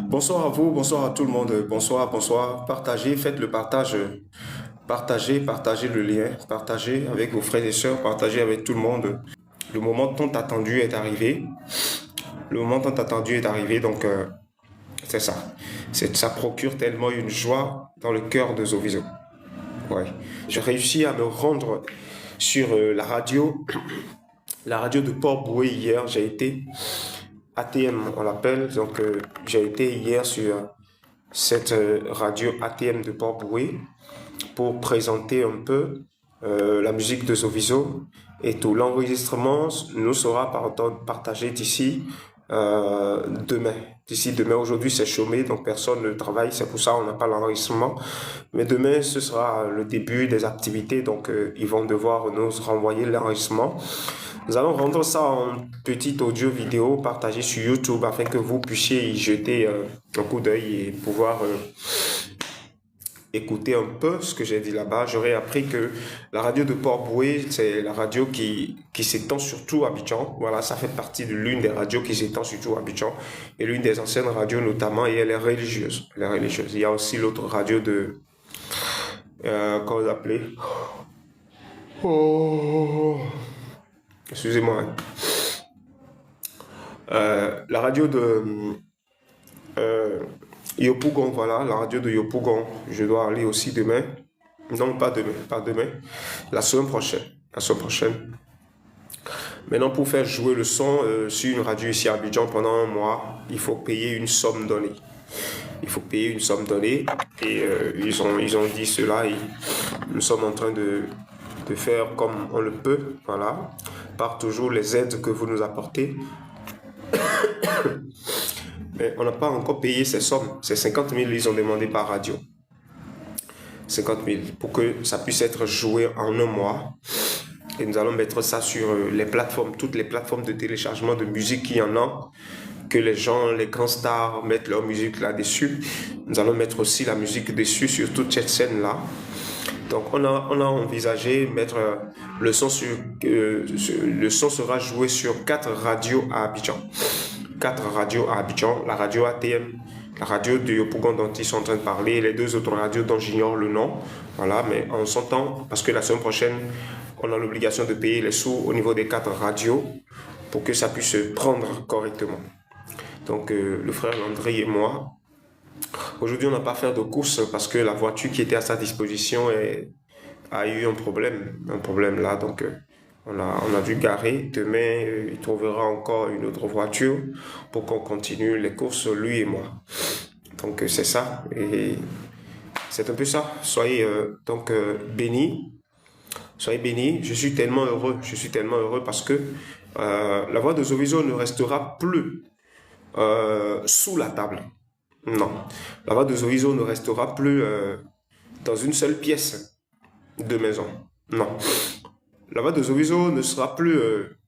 Bonsoir à vous, bonsoir à tout le monde. Bonsoir, bonsoir. Partagez, faites le partage. Partagez le lien. Partagez avec vos frères et sœurs. Partagez avec tout le monde. Le moment tant attendu est arrivé. Le moment tant attendu est arrivé. Donc, c'est ça. Ça procure tellement une joie dans le cœur de Zoviso. Ouais. J'ai réussi à me rendre sur la radio de Port-Boué hier. J'ai été ATM, on l'appelle. Donc, j'ai été hier sur cette radio ATM de Port-Boué pour présenter un peu la musique de Zoviso et tout. L'enregistrement nous sera partagé d'ici demain. D'ici demain, aujourd'hui c'est chômé, donc personne ne travaille, c'est pour ça on n'a pas l'enregistrement. Mais demain, ce sera le début des activités, donc ils vont devoir nous renvoyer l'enregistrement. Nous allons rendre ça en petit audio vidéo partagé sur YouTube afin que vous puissiez y jeter un coup d'œil et pouvoir écouter un peu ce que j'ai dit là-bas. J'aurais appris que la radio de Port-Boué, c'est la radio qui s'étend surtout à Abidjan. Voilà, ça fait partie de l'une des radios qui s'étend surtout à Abidjan et l'une des anciennes radios notamment, et elle est religieuse. Elle est religieuse. Il y a aussi l'autre radio de... comment vous appelez? Oh, excusez-moi. La radio de Yopougon, voilà, la radio de Yopougon. Je dois aller aussi demain. Non, pas demain, pas demain. La semaine prochaine. La semaine prochaine. Maintenant, pour faire jouer le son sur une radio ici à Abidjan pendant un mois, il faut payer une somme donnée. Il faut payer une somme donnée. Et ils ont dit cela. Et nous sommes en train de faire comme on le peut. Voilà. Par toujours les aides que vous nous apportez. Mais on n'a pas encore payé ces sommes. C'est 50 000 ils ont demandé par radio. 50 000 pour que ça puisse être joué en un mois. Et nous allons mettre ça sur les plateformes, toutes les plateformes de téléchargement de musique qu'il y en a, que les gens, les grands stars mettent leur musique là-dessus. Nous allons mettre aussi la musique dessus sur toute cette scène-là. Donc on a envisagé mettre le son le son sera joué sur 4 radios à Abidjan. 4 radios à Abidjan, la radio ATM, la radio de Yopougon dont ils sont en train de parler, et les 2 autres radios dont j'ignore le nom. Voilà, mais en son temps, parce que la semaine prochaine, on a l'obligation de payer les sous au niveau des 4 radios pour que ça puisse se prendre correctement. Donc le frère Landry et moi, aujourd'hui on n'a pas fait de course parce que la voiture qui était à sa disposition a eu un problème là, donc on a dû garer. Demain, il trouvera encore une autre voiture pour qu'on continue les courses, lui et moi. Donc c'est ça, et c'est un peu ça. Soyez donc bénis. Soyez bénis. Je suis tellement heureux parce que la voix de Zoviso ne restera plus sous la table. Non, la voix de Zoviso ne restera plus dans une seule pièce de maison. Non, la voix de Zoviso ne sera plus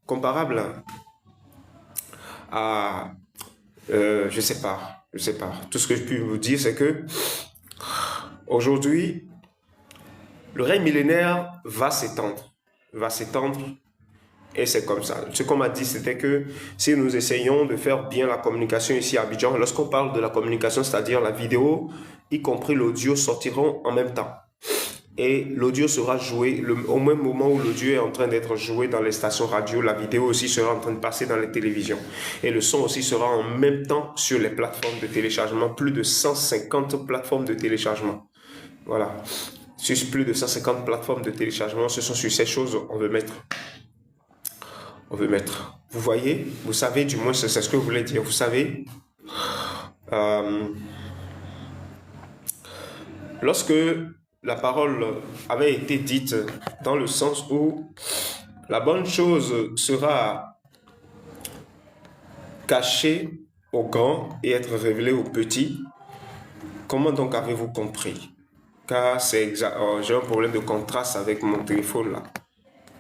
comparable à, je sais pas. Tout ce que je peux vous dire, c'est que aujourd'hui, le règne millénaire va s'étendre, et c'est comme ça. Ce qu'on m'a dit, c'était que si nous essayons de faire bien la communication ici à Abidjan, lorsqu'on parle de la communication, c'est-à-dire la vidéo, y compris l'audio, sortiront en même temps. Et l'audio sera joué au même moment où l'audio est en train d'être joué dans les stations radio, la vidéo aussi sera en train de passer dans les télévisions. Et le son aussi sera en même temps sur les plateformes de téléchargement, plus de 150 plateformes de téléchargement. Voilà. Sur plus de 150 plateformes de téléchargement, ce sont sur ces choses qu'on veut mettre. Vous voyez, vous savez, du moins c'est ce que je voulais dire. Vous savez, lorsque la parole avait été dite dans le sens où la bonne chose sera cachée aux grands et être révélée aux petits, comment donc avez-vous compris? Car c'est exact. J'ai un problème de contraste avec mon téléphone là.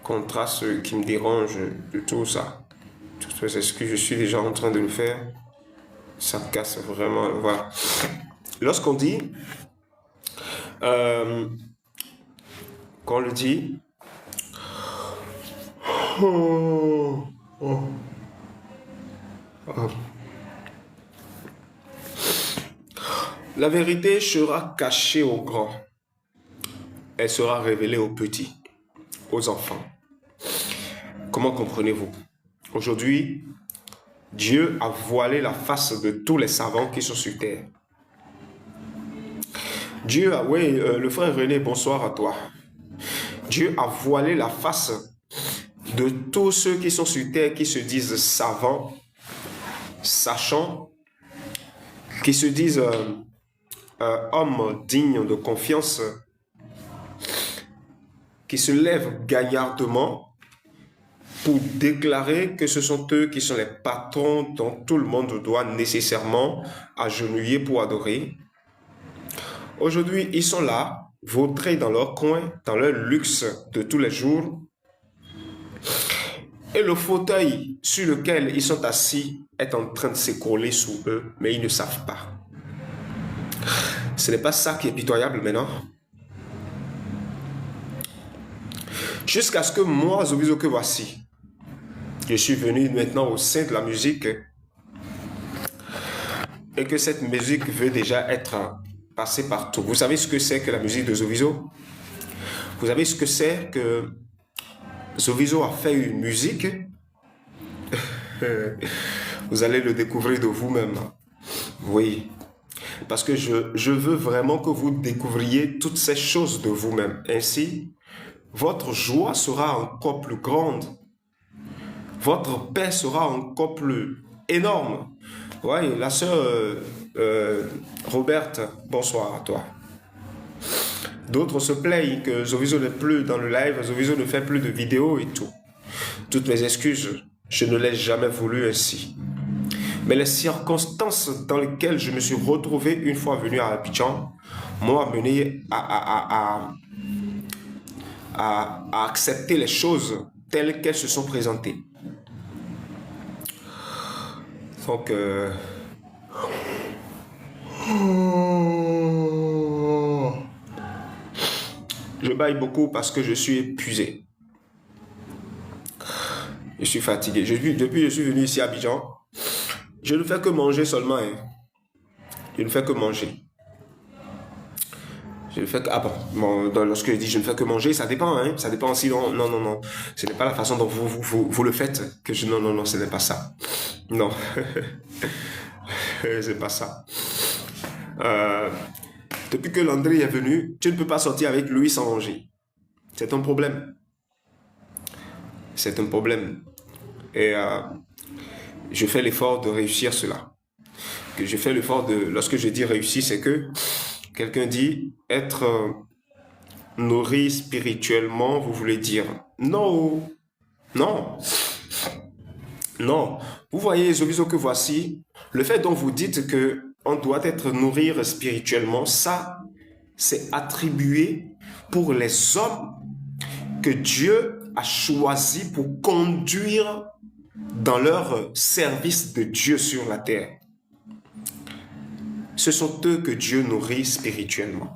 Contraste qui me dérange de tout ça. C'est ce que je suis déjà en train de le faire. Ça me casse vraiment. Voilà. Lorsqu'on dit, quand on le dit, oh, oh, oh. La vérité sera cachée aux grands. Elle sera révélée aux petits, aux enfants. Comment comprenez-vous? Aujourd'hui, Dieu a voilé la face de tous les savants qui sont sur terre. Dieu a, oui, le frère René, bonsoir à toi. Dieu a voilé la face de tous ceux qui sont sur terre, qui se disent savants, sachants, qui se disent hommes dignes de confiance, qui se lèvent gaillardement pour déclarer que ce sont eux qui sont les patrons dont tout le monde doit nécessairement agenouiller pour adorer. Aujourd'hui, ils sont là, vautrés dans leur coin, dans leur luxe de tous les jours. Et le fauteuil sur lequel ils sont assis est en train de s'écrouler sous eux, mais ils ne savent pas. Ce n'est pas ça qui est pitoyable maintenant. Jusqu'à ce que moi, Zoviso que voici, je suis venu maintenant au sein de la musique et que cette musique veut déjà être passée partout. Vous savez ce que c'est que la musique de Zoviso? Vous savez ce que c'est que Zoviso a fait une musique? Vous allez le découvrir de vous-même. Oui. Parce que je veux vraiment que vous découvriez toutes ces choses de vous-même. Ainsi, votre joie sera encore plus grande. Votre paix sera encore plus énorme. Oui, la sœur Roberte, bonsoir à toi. D'autres se plaignent que Zoviso n'est plus dans le live, Zoviso ne fait plus de vidéos et tout. Toutes mes excuses, je ne l'ai jamais voulu ainsi. Mais les circonstances dans lesquelles je me suis retrouvé une fois venu à Abidjan m'ont amené à accepter les choses telles qu'elles se sont présentées. Donc, je baille beaucoup parce que je suis épuisé. Je suis fatigué. Depuis que je suis venu ici à Abidjan, je ne fais que manger seulement. Je ne fais que manger. Je ne fais que... Ah bon, lorsque je dis je ne fais que manger, ça dépend. Hein, ça dépend aussi. Non. Ce n'est pas la façon dont vous le faites. Que non, ce n'est pas ça. Non. C'est pas ça. Depuis que Landry est venu, tu ne peux pas sortir avec lui sans manger. C'est un problème. C'est un problème. Et je fais l'effort de réussir cela. Que je fais l'effort de... Lorsque je dis réussir, c'est que quelqu'un dit être nourri spirituellement, vous voulez dire non. Vous voyez, Zoviso que voici, le fait dont vous dites que on doit être nourri spirituellement, ça, c'est attribué pour les hommes que Dieu a choisis pour conduire dans leur service de Dieu sur la terre. Ce sont eux que Dieu nourrit spirituellement.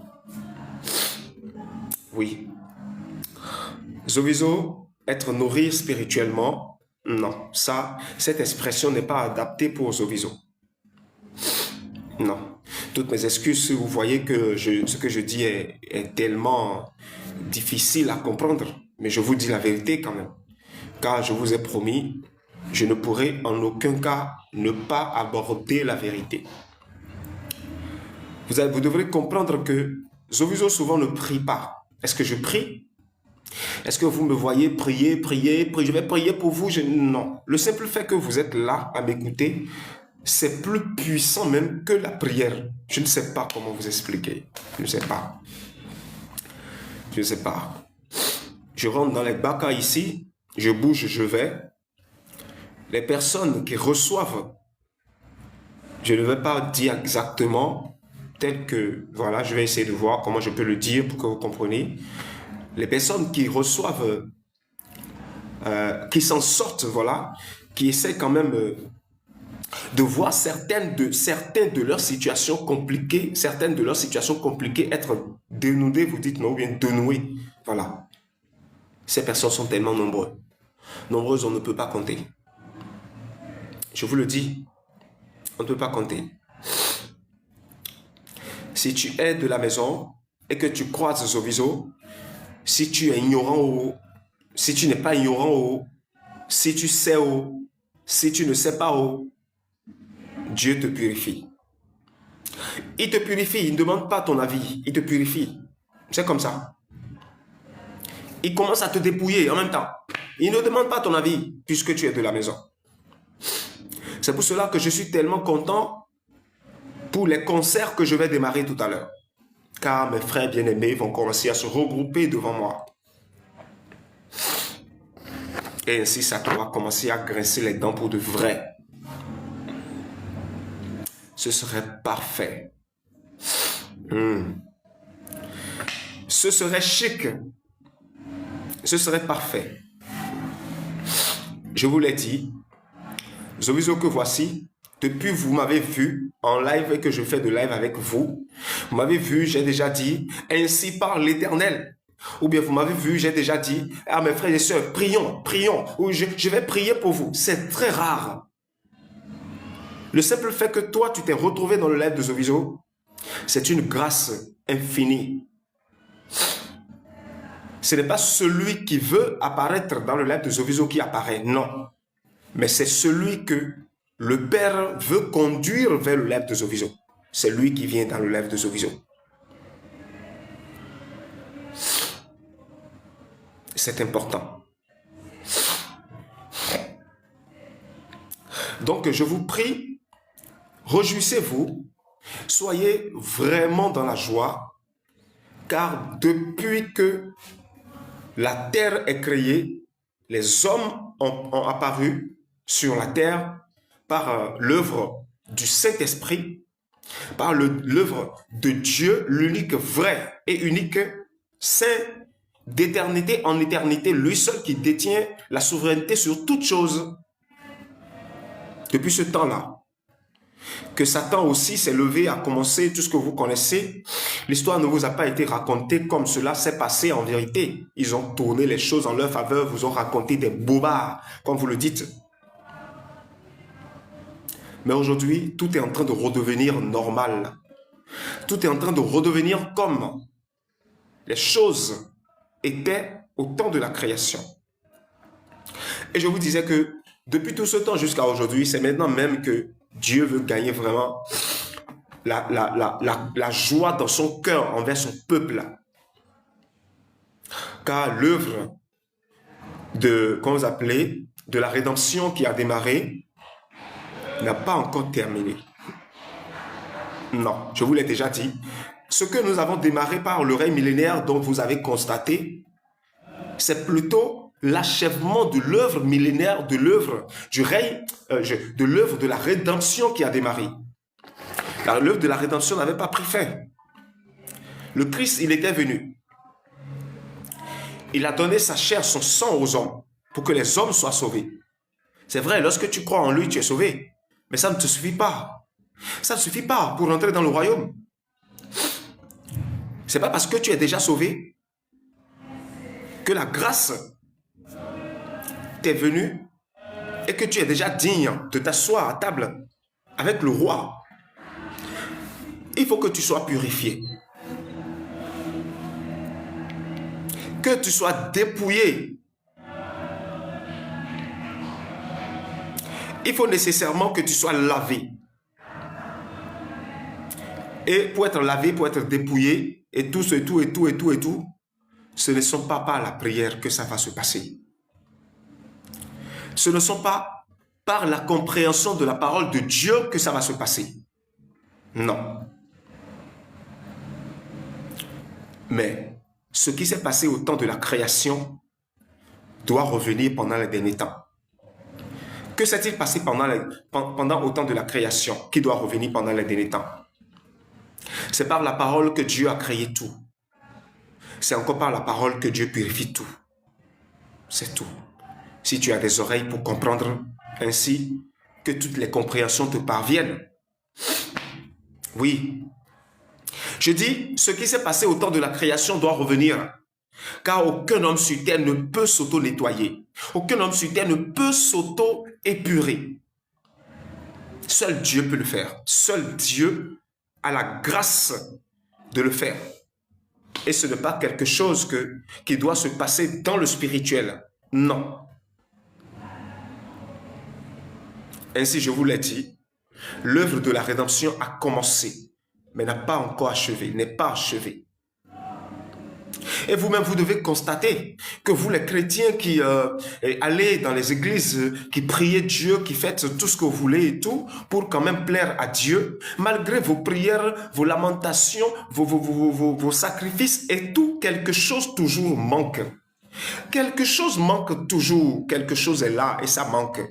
Oui. Zoviso, être nourri spirituellement, non. Ça, cette expression n'est pas adaptée pour Zoviso. Non. Toutes mes excuses, vous voyez que ce que je dis est tellement difficile à comprendre. Mais je vous dis la vérité quand même. Car je vous ai promis, je ne pourrai en aucun cas ne pas aborder la vérité. Vous devrez comprendre que Zoviso souvent ne prie pas. Est-ce que je prie? Est-ce que vous me voyez prier? Je vais prier pour vous? Non. Le simple fait que vous êtes là à m'écouter, c'est plus puissant même que la prière. Je ne sais pas comment vous expliquer. Je ne sais pas. Je rentre dans les bacs ici, je bouge, je vais. Les personnes qui reçoivent, je ne vais pas dire exactement, tel que, voilà, je vais essayer de voir comment je peux le dire pour que vous compreniez. Les personnes qui reçoivent, qui s'en sortent, voilà, qui essaient quand même de voir certaines de leurs situations compliquées, être dénudées, vous dites non, ou bien dénouées, voilà. Ces personnes sont tellement nombreuses, on ne peut pas compter. Je vous le dis, on ne peut pas compter. Si tu es de la maison et que tu croises Zoviso, si tu es ignorant ou si tu n'es pas ignorant ou si tu sais ou si tu ne sais pas où, Dieu te purifie. Il te purifie, il ne demande pas ton avis, il te purifie. C'est comme ça. Il commence à te dépouiller en même temps. Il ne demande pas ton avis puisque tu es de la maison. C'est pour cela que je suis tellement content pour les concerts que je vais démarrer tout à l'heure. Car mes frères bien-aimés vont commencer à se regrouper devant moi. Et ainsi, ça va commencer à grincer les dents pour de vrai. Ce serait parfait. Ce serait chic. Ce serait parfait. Je vous l'ai dit, Zoviso que voici, depuis vous m'avez vu en live et que je fais de live avec vous, vous m'avez vu, j'ai déjà dit, ainsi parle l'Éternel. Ou bien vous m'avez vu, j'ai déjà dit, ah mes frères et sœurs, prions, prions, ou je vais prier pour vous. C'est très rare. Le simple fait que toi, tu t'es retrouvé dans le live de Zoviso, c'est une grâce infinie. Ce n'est pas celui qui veut apparaître dans le live de Zoviso qui apparaît, non. Mais c'est celui que le Père veut conduire vers le live de Zoviso. C'est lui qui vient dans le live de Zoviso. C'est important. Donc, je vous prie, réjouissez-vous, soyez vraiment dans la joie, car depuis que la terre est créée, les hommes ont apparu sur la terre par l'œuvre du Saint-Esprit, par l'œuvre de Dieu, l'unique vrai et unique Saint d'éternité en éternité, lui seul qui détient la souveraineté sur toute chose. Depuis ce temps-là, que Satan aussi s'est levé, a commencé tout ce que vous connaissez. L'histoire ne vous a pas été racontée comme cela s'est passé en vérité. Ils ont tourné les choses en leur faveur, vous ont raconté des bobards, comme vous le dites. Mais aujourd'hui, tout est en train de redevenir normal. Tout est en train de redevenir comme les choses étaient au temps de la création. Et je vous disais que depuis tout ce temps jusqu'à aujourd'hui, c'est maintenant même que Dieu veut gagner vraiment la joie dans son cœur envers son peuple. Car l'œuvre de, comment vous appelez, de la rédemption qui a démarré n'a pas encore terminé. Non, je vous l'ai déjà dit. Ce que nous avons démarré par le règne millénaire dont vous avez constaté, c'est plutôt l'achèvement de l'œuvre millénaire, de l'œuvre du règne, de l'œuvre de la rédemption qui a démarré. L'œuvre de la rédemption n'avait pas pris fin. Le Christ, il était venu. Il a donné sa chair, son sang aux hommes pour que les hommes soient sauvés. C'est vrai, lorsque tu crois en lui, tu es sauvé. Mais ça ne te suffit pas. Ça ne suffit pas pour entrer dans le royaume. Ce n'est pas parce que tu es déjà sauvé que la grâce t'est venue et que tu es déjà digne de t'asseoir à table avec le roi. Il faut que tu sois purifié. Que tu sois dépouillé. Il faut nécessairement que tu sois lavé. Et pour être lavé, pour être dépouillé, et tout, ce ne sont pas par la prière que ça va se passer. Ce ne sont pas par la compréhension de la parole de Dieu que ça va se passer. Non. Mais ce qui s'est passé au temps de la création doit revenir pendant les derniers temps. Que s'est-il passé pendant au temps de la création qui doit revenir pendant les derniers temps? C'est par la parole que Dieu a créé tout. C'est encore par la parole que Dieu purifie tout. C'est tout. Si tu as des oreilles pour comprendre, ainsi que toutes les compréhensions te parviennent. Oui. Je dis, ce qui s'est passé au temps de la création doit revenir. Car aucun homme sur terre ne peut s'auto-nettoyer. Aucun homme sur terre ne peut s'auto-épurer. Seul Dieu peut le faire. Seul Dieu a la grâce de le faire. Et ce n'est pas quelque chose qui doit se passer dans le spirituel. Non. Ainsi, je vous l'ai dit, l'œuvre de la rédemption a commencé, mais n'a pas encore achevé, n'est pas achevée. Et vous-même, vous devez constater que vous, les chrétiens qui allez dans les églises, qui priez Dieu, qui faites tout ce que vous voulez et tout, pour quand même plaire à Dieu, malgré vos prières, vos lamentations, vos sacrifices et tout, quelque chose toujours manque. Quelque chose manque toujours, quelque chose est là et ça manque.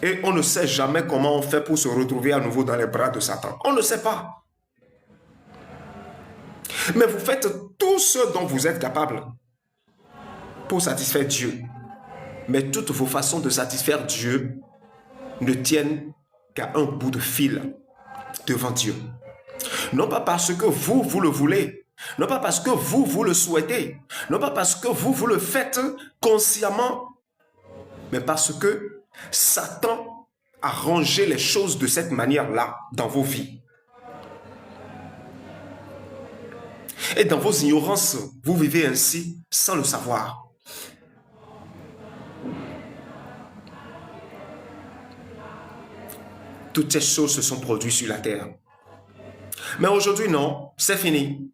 Et on ne sait jamais comment on fait pour se retrouver à nouveau dans les bras de Satan. On ne sait pas. Mais vous faites tout ce dont vous êtes capable pour satisfaire Dieu. Mais toutes vos façons de satisfaire Dieu ne tiennent qu'à un bout de fil devant Dieu. Non pas parce que vous le voulez, non pas parce que vous le souhaitez, non pas parce que vous le faites consciemment, mais parce que Satan a rangé les choses de cette manière-là dans vos vies. Et dans vos ignorances, vous vivez ainsi sans le savoir. Toutes ces choses se sont produites sur la terre. Mais aujourd'hui, non, c'est fini.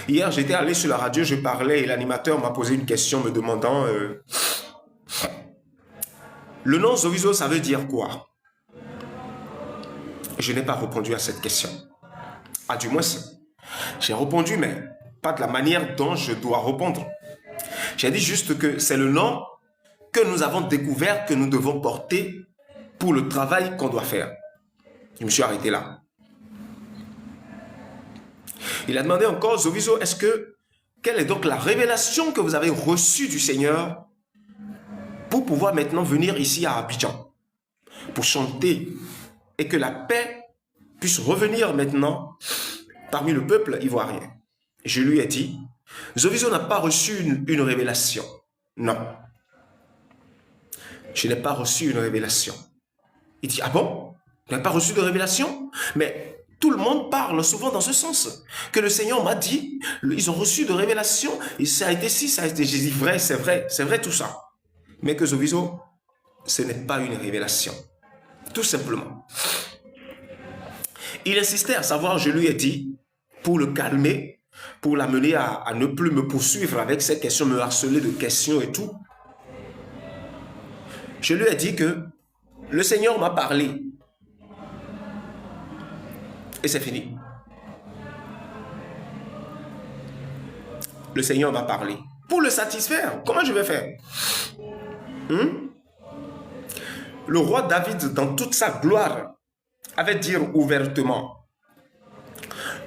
Hier, j'étais allé sur la radio, je parlais et l'animateur m'a posé une question me demandant le nom Zoviso, ça veut dire quoi? Je n'ai pas répondu à cette question. Ah, du moins, j'ai répondu, mais pas de la manière dont je dois répondre. J'ai dit juste que c'est le nom que nous avons découvert que nous devons porter pour le travail qu'on doit faire. Je me suis arrêté là. Il a demandé encore, Zoviso, quelle est donc la révélation que vous avez reçue du Seigneur pour pouvoir maintenant venir ici à Abidjan, pour chanter et que la paix puisse revenir maintenant parmi le peuple ivoirien. Je lui ai dit, Zoviso n'a pas reçu une révélation. Non. Je n'ai pas reçu une révélation. Il dit, ah bon? Tu n'as pas reçu de révélation? Mais tout le monde parle souvent dans ce sens. Que le Seigneur m'a dit, ils ont reçu de révélation, et ça a été ci, ça a été... J'ai dit, vrai, c'est vrai tout ça. Mais que Zoviso, ce n'est pas une révélation. Tout simplement. Il insistait à savoir, je lui ai dit, pour le calmer, pour l'amener à ne plus me poursuivre avec ces questions, me harceler de questions et tout. Je lui ai dit que le Seigneur m'a parlé. Et c'est fini. Le Seigneur m'a parlé. Pour le satisfaire, comment je vais faire? Le roi David, dans toute sa gloire, avait dit ouvertement,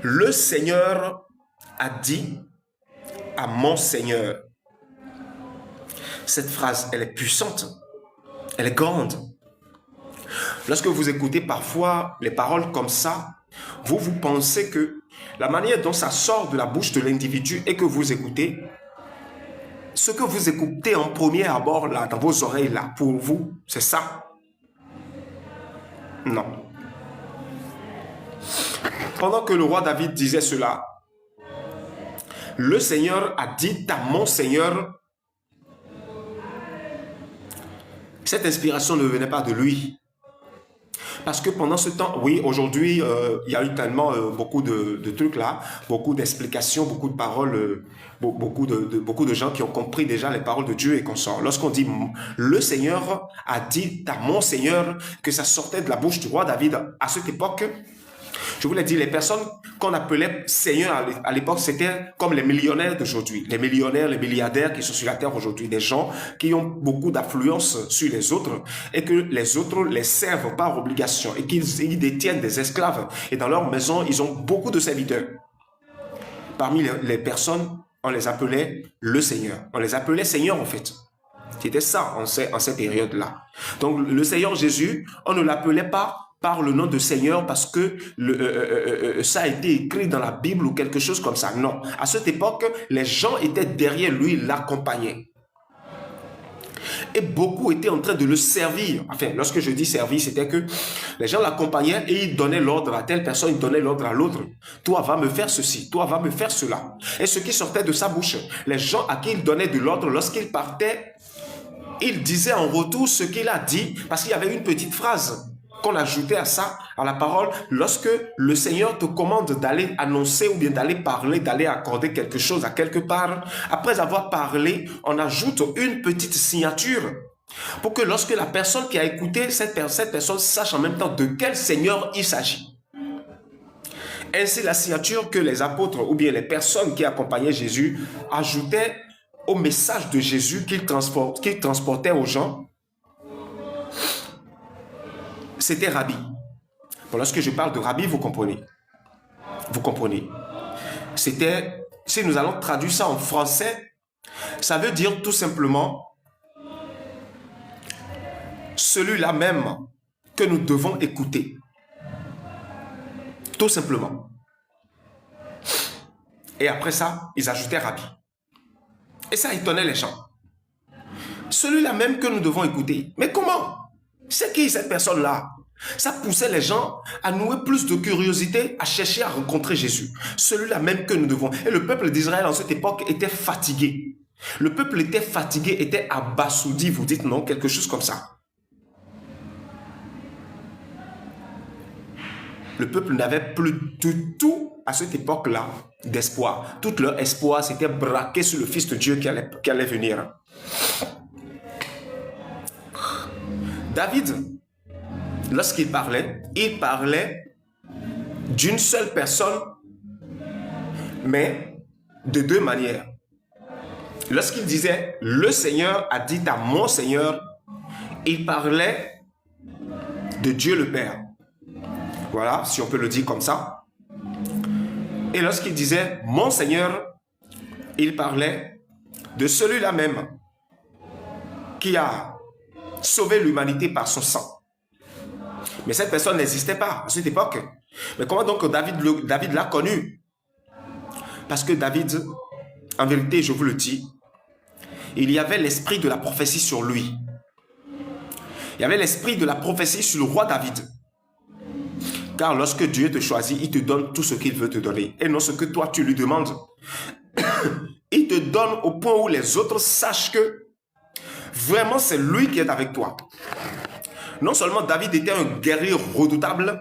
le Seigneur a dit à mon Seigneur. Cette phrase, elle est puissante, elle est grande. Lorsque vous écoutez parfois les paroles comme ça, vous pensez que la manière dont ça sort de la bouche de l'individu et que vous écoutez, ce que vous écoutez en premier abord là, dans vos oreilles là, pour vous, c'est ça? Non. Pendant que le roi David disait cela, le Seigneur a dit à mon Seigneur, cette inspiration ne venait pas de lui. Parce que pendant ce temps, oui, aujourd'hui, il y a eu tellement beaucoup de trucs là, beaucoup d'explications, beaucoup de paroles, beaucoup de gens qui ont compris déjà les paroles de Dieu et qu'on sort. Lorsqu'on dit le Seigneur a dit à mon Seigneur que ça sortait de la bouche du roi David à cette époque, je vous l'ai dit, les personnes qu'on appelait seigneurs à l'époque, c'était comme les millionnaires d'aujourd'hui. Les millionnaires, les milliardaires qui sont sur la terre aujourd'hui. Des gens qui ont beaucoup d'affluence sur les autres et que les autres les servent par obligation et qu'ils détiennent des esclaves. Et dans leur maison, ils ont beaucoup de serviteurs. Parmi les personnes, on les appelait le Seigneur. On les appelait seigneurs en fait. C'était ça en cette période-là. Donc le Seigneur Jésus, on ne l'appelait pas par le nom de Seigneur parce que ça a été écrit dans la Bible ou quelque chose comme ça. Non. À cette époque, les gens étaient derrière lui, l'accompagnaient. Et beaucoup étaient en train de le servir. Enfin, lorsque je dis servir, c'était que les gens l'accompagnaient et ils donnaient l'ordre à telle personne, ils donnaient l'ordre à l'autre. Toi, va me faire ceci, toi, va me faire cela. Et ce qui sortait de sa bouche, les gens à qui il donnait de l'ordre, lorsqu'il partait, il disait en retour ce qu'il a dit, parce qu'il y avait une petite phrase qu'on ajoutait à ça, à la parole. Lorsque le Seigneur te commande d'aller annoncer ou bien d'aller parler, d'aller accorder quelque chose à quelque part, après avoir parlé, on ajoute une petite signature pour que lorsque la personne qui a écouté, cette personne sache en même temps de quel Seigneur il s'agit. Ainsi, la signature que les apôtres ou bien les personnes qui accompagnaient Jésus ajoutaient au message de Jésus qu'il transportait aux gens, c'était Rabbi. Bon, lorsque je parle de Rabbi, vous comprenez. Vous comprenez. C'était, si nous allons traduire ça en français, ça veut dire tout simplement celui-là même que nous devons écouter. Tout simplement. Et après ça, ils ajoutaient Rabbi. Et ça étonnait les gens. Celui-là même que nous devons écouter. Mais comment? C'est qui cette personne-là? Ça poussait les gens à nouer plus de curiosité, à chercher à rencontrer Jésus. Celui-là même que nous devons. Et le peuple d'Israël en cette époque était fatigué. Le peuple était fatigué, était abasourdi, vous dites non, quelque chose comme ça. Le peuple n'avait plus du tout, à cette époque-là, d'espoir. Tout leur espoir s'était braqué sur le Fils de Dieu qui allait venir. David, lorsqu'il parlait, il parlait d'une seule personne, mais de deux manières. Lorsqu'il disait « Le Seigneur a dit à mon Seigneur », il parlait de Dieu le Père. Voilà, si on peut le dire comme ça. Et lorsqu'il disait « Mon Seigneur », il parlait de celui-là même qui a sauvé l'humanité par son sang. Mais cette personne n'existait pas à cette époque. Mais comment donc David l'a connu? Parce que David, en vérité, je vous le dis, il y avait l'esprit de la prophétie sur lui. Il y avait l'esprit de la prophétie sur le roi David. Car lorsque Dieu te choisit, il te donne tout ce qu'il veut te donner. Et non ce que toi, tu lui demandes. Il te donne au point où les autres sachent que vraiment c'est lui qui est avec toi. Non seulement David était un guerrier redoutable,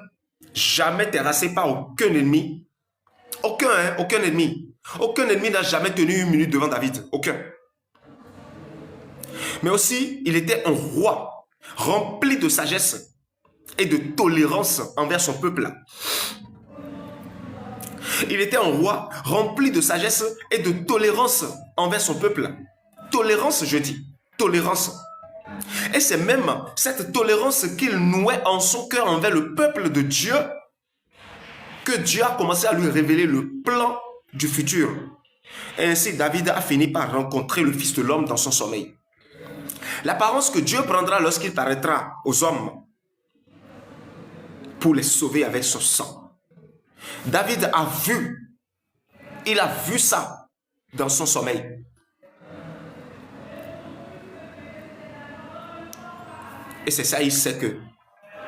jamais terrassé par aucun ennemi. Aucun ennemi. Aucun ennemi n'a jamais tenu une minute devant David. Aucun. Mais aussi, il était un roi rempli de sagesse et de tolérance envers son peuple. Il était un roi rempli de sagesse et de tolérance envers son peuple. Tolérance, je dis. Tolérance. Et c'est même cette tolérance qu'il nouait en son cœur envers le peuple de Dieu que Dieu a commencé à lui révéler le plan du futur. Et ainsi, David a fini par rencontrer le Fils de l'homme dans son sommeil. L'apparence que Dieu prendra lorsqu'il paraîtra aux hommes pour les sauver avec son sang. David a vu, il a vu ça dans son sommeil. Et c'est ça, il sait que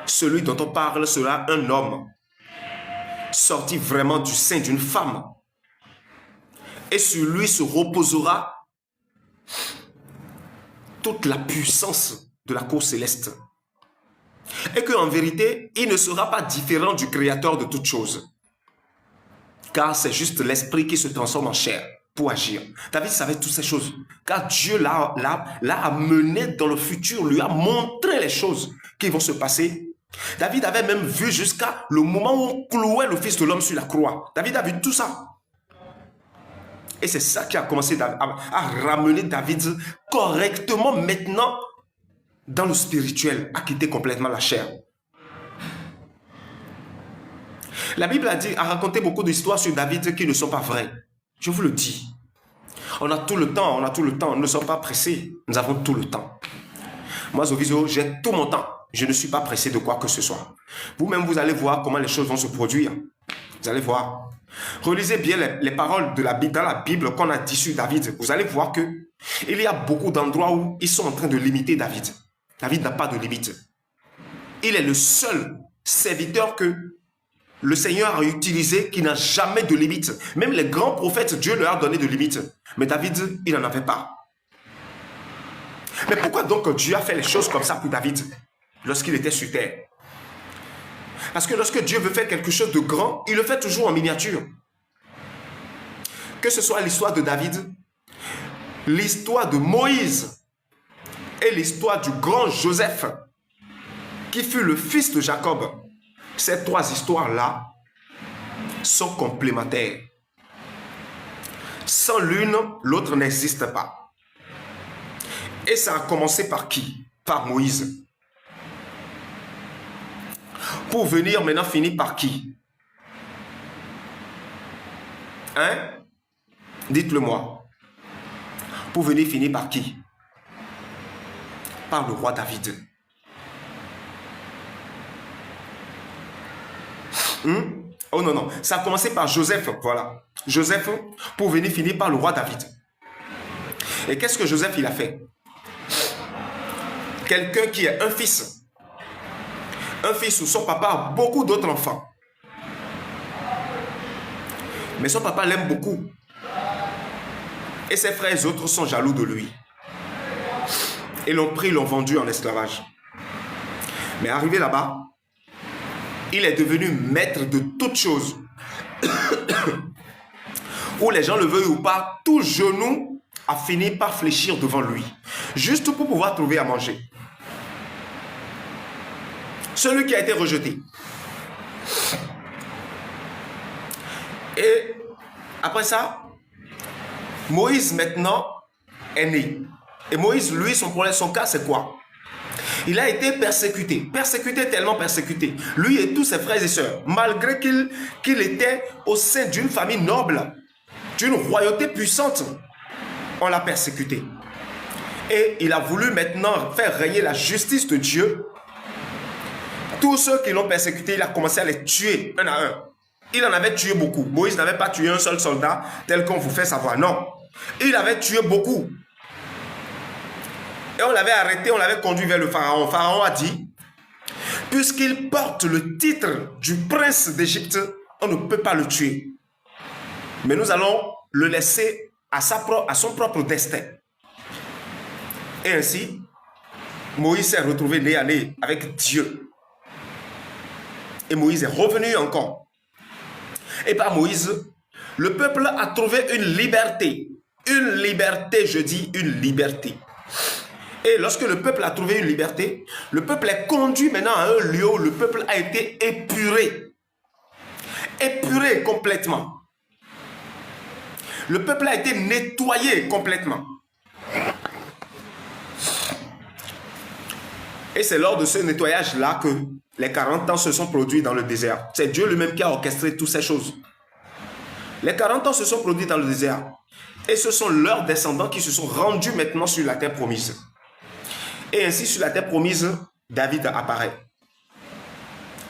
celui dont on parle sera un homme sorti vraiment du sein d'une femme. Et sur lui se reposera toute la puissance de la cour céleste. Et qu'en vérité, il ne sera pas différent du Créateur de toutes choses. Car c'est juste l'esprit qui se transforme en chair pour agir. David savait toutes ces choses. Car Dieu l'a amené dans le futur, lui a montré les choses qui vont se passer. David avait même vu jusqu'à le moment où on clouait le Fils de l'homme sur la croix. David a vu tout ça. Et c'est ça qui a commencé à ramener David correctement maintenant dans le spirituel, à quitter complètement la chair. La Bible a raconté beaucoup d'histoires sur David qui ne sont pas vraies. Je vous le dis. On a tout le temps, nous ne sommes pas pressés. Nous avons tout le temps. Moi, Zoviso, j'ai tout mon temps. Je ne suis pas pressé de quoi que ce soit. Vous-même, vous allez voir comment les choses vont se produire. Vous allez voir. Relisez bien les paroles de dans la Bible qu'on a dit sur David. Vous allez voir que il y a beaucoup d'endroits où ils sont en train de limiter David. David n'a pas de limite. Il est le seul serviteur que le Seigneur a utilisé qui n'a jamais de limite. Même les grands prophètes, Dieu leur a donné de limites. Mais David, il n'en avait pas. Mais pourquoi donc Dieu a fait les choses comme ça pour David lorsqu'il était sur terre? Parce que lorsque Dieu veut faire quelque chose de grand, il le fait toujours en miniature. Que ce soit l'histoire de David, l'histoire de Moïse et l'histoire du grand Joseph, qui fut le fils de Jacob, ces trois histoires-là sont complémentaires. Sans l'une, l'autre n'existe pas. Et ça a commencé par qui? Par Moïse. Pour venir maintenant finir par qui? Hein? Dites-le moi. Pour venir finir par qui? Par le roi David. Oh non, non. Ça a commencé par Joseph. Voilà. Joseph, pour venir finir par le roi David. Et qu'est-ce que Joseph il a fait? Quelqu'un qui est un fils. Un fils où son papa a beaucoup d'autres enfants. Mais son papa l'aime beaucoup. Et ses frères et autres sont jaloux de lui. Et l'ont pris, l'ont vendu en esclavage. Mais arrivé là-bas, il est devenu maître de toutes choses. Où les gens le veuillent ou pas, tout genou a fini par fléchir devant lui. Juste pour pouvoir trouver à manger. Celui qui a été rejeté. Et après ça, Moïse maintenant est né. Et Moïse, lui, son problème, son cas, c'est quoi? Il a été persécuté. Persécuté, tellement persécuté. Lui et tous ses frères et sœurs. Malgré qu'il était au sein d'une famille noble, d'une royauté puissante, on l'a persécuté. Et il a voulu maintenant faire régner la justice de Dieu. Tous ceux qui l'ont persécuté, il a commencé à les tuer un à un. Il en avait tué beaucoup. Moïse n'avait pas tué un seul soldat tel qu'on vous fait savoir. Non. Il avait tué beaucoup. Et on l'avait arrêté, on l'avait conduit vers le pharaon. Le pharaon a dit, puisqu'il porte le titre du prince d'Égypte, on ne peut pas le tuer. Mais nous allons le laisser à son propre destin. Et ainsi, Moïse s'est retrouvé nez à nez avec Dieu. Et Moïse est revenu encore. Et par Moïse, le peuple a trouvé une liberté. Une liberté, je dis une liberté. Et lorsque le peuple a trouvé une liberté, le peuple est conduit maintenant à un lieu où le peuple a été épuré. Épuré complètement. Le peuple a été nettoyé complètement. Et c'est lors de ce nettoyage-là que les 40 ans se sont produits dans le désert. C'est Dieu lui-même qui a orchestré toutes ces choses. Les 40 ans se sont produits dans le désert. Et ce sont leurs descendants qui se sont rendus maintenant sur la terre promise. Et ainsi, sur la terre promise, David apparaît.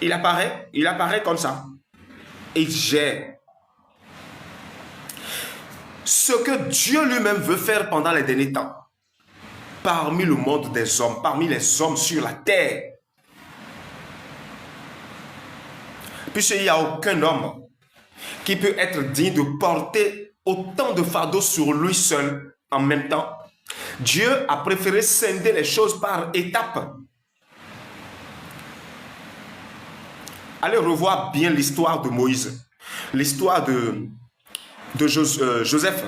Il apparaît comme ça. Il gère. Ce que Dieu lui-même veut faire pendant les derniers temps. Parmi le monde des hommes, parmi les hommes sur la terre. Puisqu'il n'y a aucun homme qui peut être digne de porter autant de fardeaux sur lui seul en même temps. Dieu a préféré scinder les choses par étapes. Allez revoir bien l'histoire de Moïse, l'histoire de Joseph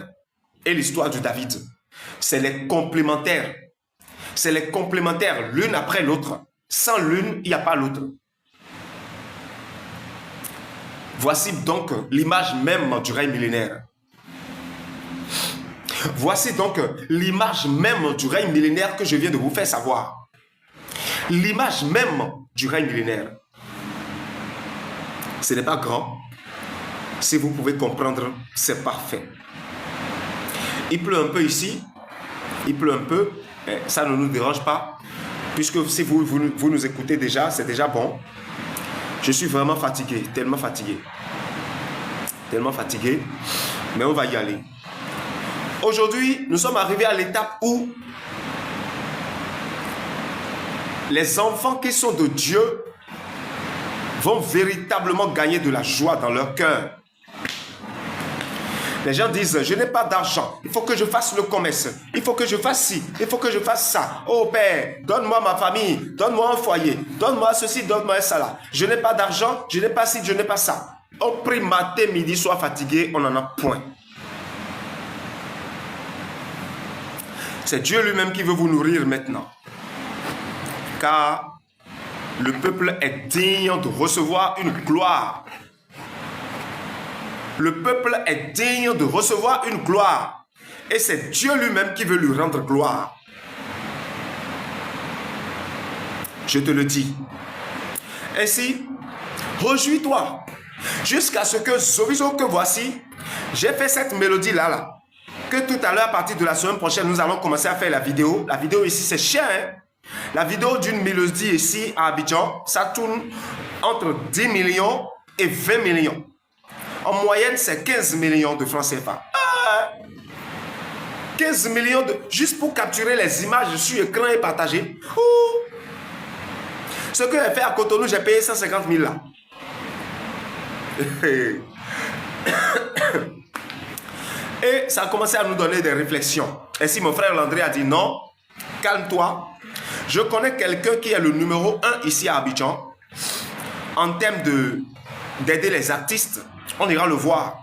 et l'histoire de David. C'est les complémentaires. C'est les complémentaires, l'une après l'autre. Sans l'une, il n'y a pas l'autre. Voici donc l'image même du règne millénaire. Voici donc l'image même du règne millénaire que je viens de vous faire savoir. L'image même du règne millénaire. Ce n'est pas grand. Si vous pouvez comprendre, c'est parfait. Il pleut un peu ici. Il pleut un peu. Ça ne nous dérange pas. Puisque si vous nous écoutez déjà, c'est déjà bon. Je suis vraiment fatigué, tellement fatigué. tellement fatigué, mais on va y aller. Aujourd'hui, nous sommes arrivés à l'étape où les enfants qui sont de Dieu vont véritablement gagner de la joie dans leur cœur. Les gens disent, je n'ai pas d'argent, il faut que je fasse le commerce, il faut que je fasse ci, il faut que je fasse ça. Oh Père, donne-moi ma famille, donne-moi un foyer, donne-moi ceci, donne-moi ça là. Je n'ai pas d'argent, je n'ai pas ci, je n'ai pas ça. On prie matin, midi, soir fatigué, on n'en a point. C'est Dieu lui-même qui veut vous nourrir maintenant. Car le peuple est digne de recevoir une gloire. Le peuple est digne de recevoir une gloire. Et c'est Dieu lui-même qui veut lui rendre gloire. Je te le dis. Ainsi, réjouis-toi. Jusqu'à ce que Zoviso, que voici, j'ai fait cette mélodie-là. Que tout à l'heure, à partir de la semaine prochaine, nous allons commencer à faire la vidéo. La vidéo ici, c'est cher. Hein? La vidéo d'une mélodie ici à Abidjan, ça tourne entre 10 millions et 20 millions. En moyenne, c'est 15 millions de francs CFA. 15 millions juste pour capturer les images sur écran et partager. Ce que j'ai fait à Cotonou, j'ai payé 150 000 là. Et ça a commencé à nous donner des réflexions. Et si mon frère Landry a dit non, calme-toi. Je connais quelqu'un qui est le numéro 1 ici à Abidjan en termes d'aider les artistes. On ira le voir.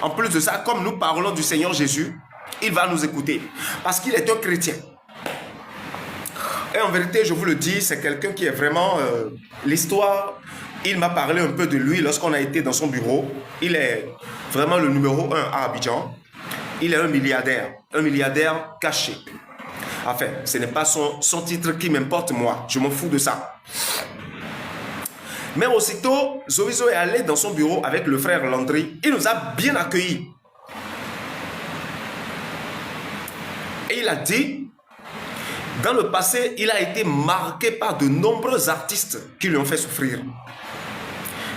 En plus de ça, comme nous parlons du Seigneur Jésus, il va nous écouter. Parce qu'il est un chrétien. Et en vérité, je vous le dis, c'est quelqu'un qui est vraiment... l'histoire, il m'a parlé un peu de lui lorsqu'on a été dans son bureau. Il est vraiment le numéro 1 à Abidjan. Il est un milliardaire caché. Enfin, ce n'est pas son titre qui m'importe moi. Je m'en fous de ça. Mais aussitôt, Zoviso est allé dans son bureau avec le frère Landry. Il nous a bien accueillis. Et il a dit, dans le passé, il a été marqué par de nombreux artistes qui lui ont fait souffrir.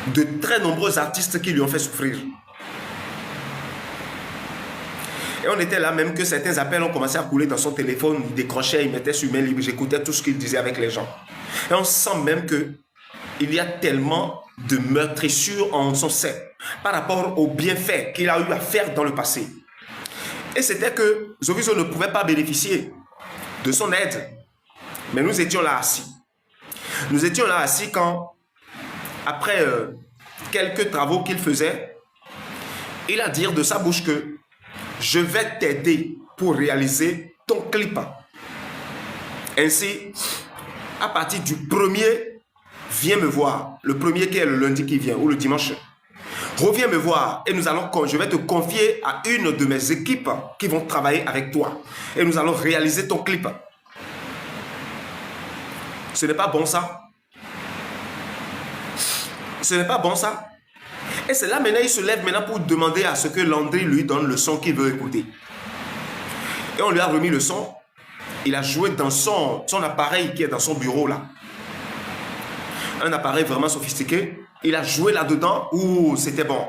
De très nombreux artistes qui lui ont fait souffrir. Et on était là même que certains appels ont commencé à couler dans son téléphone. Il décrochait, il mettait sur main libre. J'écoutais tout ce qu'il disait avec les gens. Et on sent même que il y a tellement de meurtrissures en son sein par rapport aux bienfaits qu'il a eu à faire dans le passé. Et c'était que Zoviso ne pouvait pas bénéficier de son aide. Mais nous étions là assis. Nous étions là assis quand, après quelques travaux qu'il faisait, il a dit de sa bouche que je vais t'aider pour réaliser ton clip. Ainsi, à partir du 1er, viens me voir. Le 1er qui est le lundi qui vient ou le dimanche. Reviens me voir et je vais te confier à une de mes équipes qui vont travailler avec toi. Et nous allons réaliser ton clip. Ce n'est pas bon ça? Ce n'est pas bon ça? Et c'est là maintenant, il se lève maintenant pour demander à ce que Landry lui donne le son qu'il veut écouter. Et on lui a remis le son. Il a joué dans son appareil qui est dans son bureau là. Un appareil vraiment sophistiqué. Il a joué là-dedans. Ouh, c'était bon.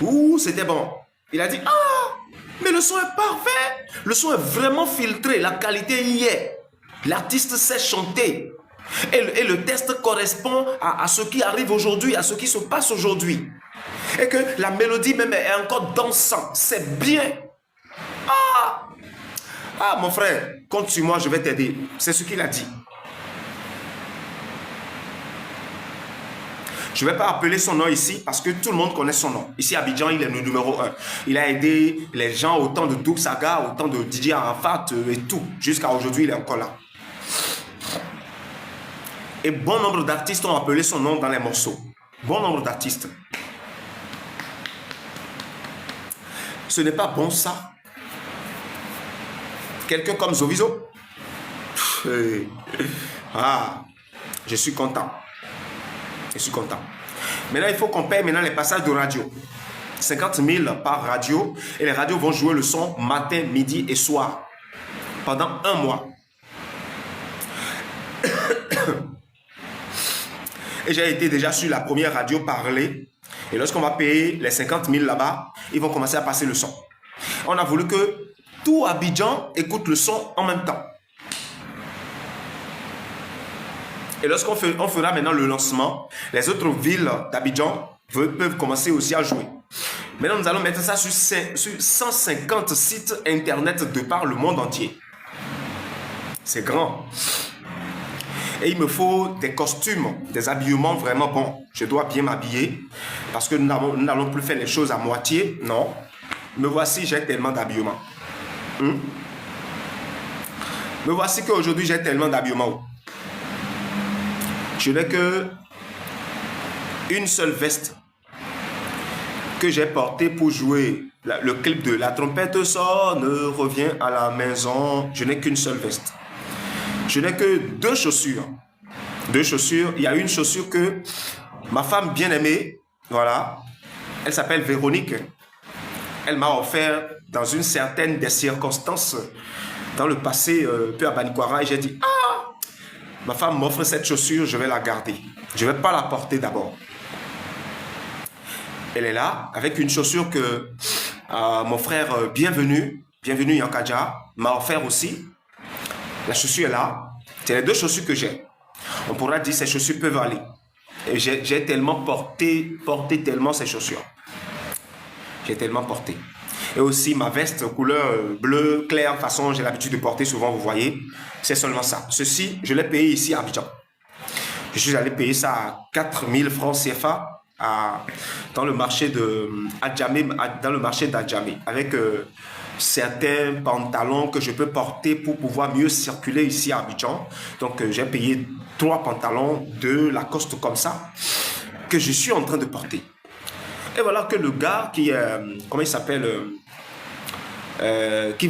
Ouh, c'était bon. Il a dit, ah, mais le son est parfait. Le son est vraiment filtré. La qualité y est. L'artiste sait chanter. Et le test correspond à ce qui arrive aujourd'hui, à ce qui se passe aujourd'hui. Et que la mélodie même est encore dansante. C'est bien. Ah, mon frère, compte sur moi, je vais t'aider. C'est ce qu'il a dit. Je ne vais pas appeler son nom ici parce que tout le monde connaît son nom. Ici à Abidjan, il est le numéro 1. Il a aidé les gens au temps de Doug Saga, au temps de Didier Arafat et tout. Jusqu'à aujourd'hui, il est encore là. Et bon nombre d'artistes ont appelé son nom dans les morceaux. Bon nombre d'artistes. Ce n'est pas bon ça. Quelqu'un comme Zoviso. Ah, je suis content. Je suis content. Maintenant, il faut qu'on paye maintenant les passages de radio. 50 000 par radio. Et les radios vont jouer le son matin, midi et soir. Pendant 1 mois. Et j'ai été déjà sur la première radio parler Et lorsqu'on va payer les 50 000 là-bas, ils vont commencer à passer le son. On a voulu que tout Abidjan écoute le son en même temps. Et lorsqu'on fera maintenant le lancement, les autres villes d'Abidjan peuvent commencer aussi à jouer. Maintenant, nous allons mettre ça sur 150 sites internet de par le monde entier. C'est grand. Et il me faut des costumes, des habillements vraiment bons. Je dois bien m'habiller parce que nous n'allons plus faire les choses à moitié. Non. Me voici, j'ai tellement d'habillements. Me voici qu'aujourd'hui, j'ai tellement d'habillements. Je n'ai que une seule veste que j'ai portée pour jouer le clip de La trompette sonne, revient à la maison. Je n'ai qu'une seule veste. Je n'ai que deux chaussures. Deux chaussures. Il y a une chaussure que ma femme bien-aimée, voilà, elle s'appelle Véronique. Elle m'a offert dans une certaine des circonstances dans le passé, peu à Banikwara, et j'ai dit, ah, ma femme m'offre cette chaussure, je vais la garder. Je ne vais pas la porter d'abord. Elle est là avec une chaussure que mon frère Bienvenu Yankadja m'a offert aussi. La chaussure est là. C'est les deux chaussures que j'ai. On pourra dire que ces chaussures peuvent aller. Et j'ai tellement porté tellement ces chaussures. J'ai tellement porté. Et aussi ma veste couleur bleu clair, façon j'ai l'habitude de porter souvent, vous voyez. C'est seulement ça. Ceci, je l'ai payé ici à Abidjan. Je suis allé payer ça à 4000 francs CFA dans le marché d'Adjamé, avec certains pantalons que je peux porter pour pouvoir mieux circuler ici à Abidjan. Donc j'ai payé 3 pantalons de Lacoste comme ça que je suis en train de porter. Et voilà que le gars qui est, comment il s'appelle, qui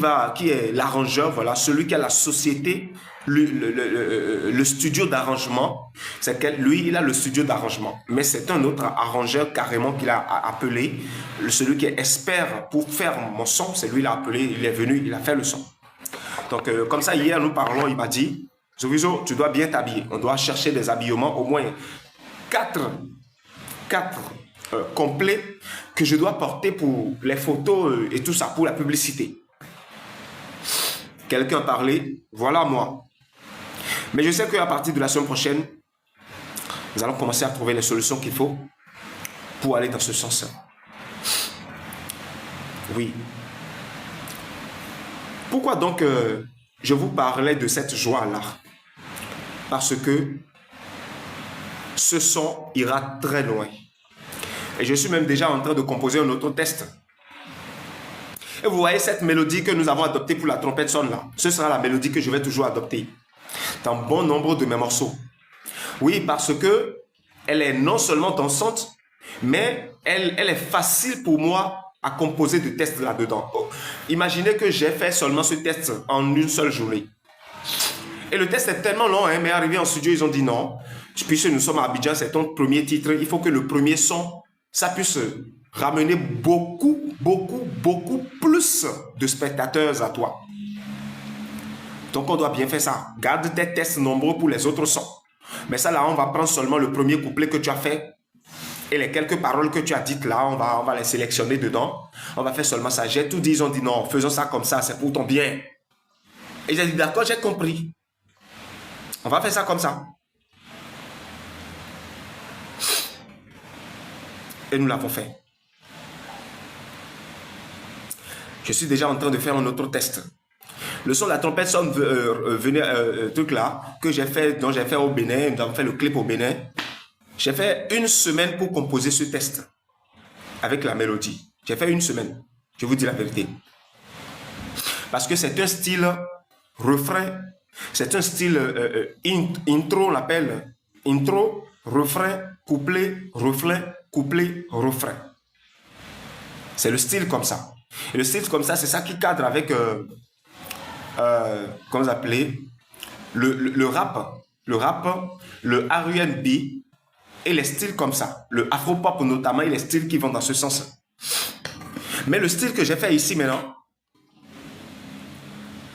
est l'arrangeur, voilà, celui qui a la société, le studio d'arrangement, c'est que lui, il a le studio d'arrangement. Mais c'est un autre arrangeur carrément qu'il a appelé, celui qui est expert pour faire mon son, c'est lui qui l'a appelé, il est venu, il a fait le son. Donc, comme ça, hier, nous parlons, il m'a dit, Zovizo, tu dois bien t'habiller. On doit chercher des habillements, au moins 4 complets que je dois porter pour les photos et tout ça, pour la publicité. Quelqu'un a parlé, voilà moi. Mais je sais qu'à partir de la semaine prochaine, nous allons commencer à trouver les solutions qu'il faut pour aller dans ce sens. Oui. Pourquoi donc je vous parlais de cette joie-là? Parce que ce son ira très loin. Et je suis même déjà en train de composer un autre test. Et vous voyez cette mélodie que nous avons adoptée pour la trompette sonne là. Ce sera la mélodie que je vais toujours adopter dans bon nombre de mes morceaux. Oui, parce que elle est non seulement dansante, mais elle est facile pour moi à composer de tests là-dedans. Oh, imaginez que j'ai fait seulement ce test en une seule journée. Et le test est tellement long, hein, mais arrivé en studio, ils ont dit non. Puisque nous sommes à Abidjan, c'est ton premier titre, il faut que le premier son, ça puisse ramener beaucoup plus de spectateurs à toi. Donc, on doit bien faire ça. Garde tes tests nombreux pour les autres sons. Mais ça, là, on va prendre seulement le premier couplet que tu as fait. Et les quelques paroles que tu as dites là, on va les sélectionner dedans. On va faire seulement ça. J'ai tout dit, ils ont dit non, faisons ça comme ça, c'est pour ton bien. Et j'ai dit d'accord, j'ai compris. On va faire ça comme ça. Et nous l'avons fait. Je suis déjà en train de faire un autre test. Le son de la trompette sonne truc là que j'ai fait, dont j'ai fait au Bénin. Nous avons fait le clip au Bénin. J'ai fait une semaine pour composer ce test avec la mélodie. J'ai fait une semaine. Je vous dis la vérité. Parce que c'est un style refrain. C'est un style intro, on l'appelle. Intro, refrain, couplet, refrain, couplet, refrain. C'est le style comme ça. Et le style comme ça, c'est ça qui cadre avec, comment vous appelez, le rap, le R&B et les styles comme ça. Le afro-pop notamment et les styles qui vont dans ce sens. Mais le style que j'ai fait ici maintenant,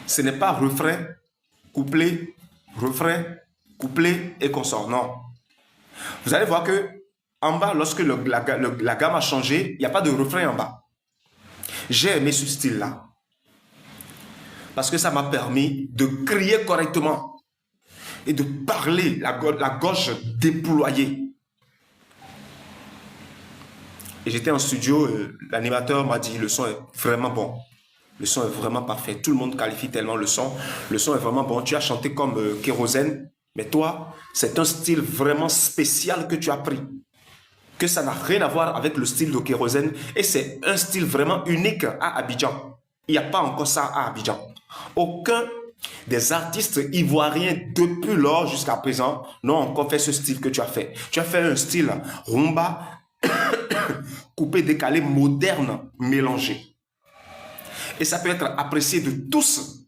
ce n'est pas refrain, couplet et consort. Non. Vous allez voir que en bas, lorsque la gamme a changé, il n'y a pas de refrain en bas. J'ai aimé ce style-là. Parce que ça m'a permis de crier correctement et de parler, la gorge déployée. Et j'étais en studio, l'animateur m'a dit, le son est vraiment bon. Le son est vraiment parfait. Tout le monde qualifie tellement le son. Le son est vraiment bon. Tu as chanté comme Kérosène, mais toi, c'est un style vraiment spécial que tu as pris. Que ça n'a rien à voir avec le style de Kérosène. Et c'est un style vraiment unique à Abidjan. Il n'y a pas encore ça à Abidjan. Aucun des artistes ivoiriens depuis lors jusqu'à présent n'ont encore fait ce style que tu as fait. Tu as fait un style rumba, coupé, décalé, moderne, mélangé. Et ça peut être apprécié de tous.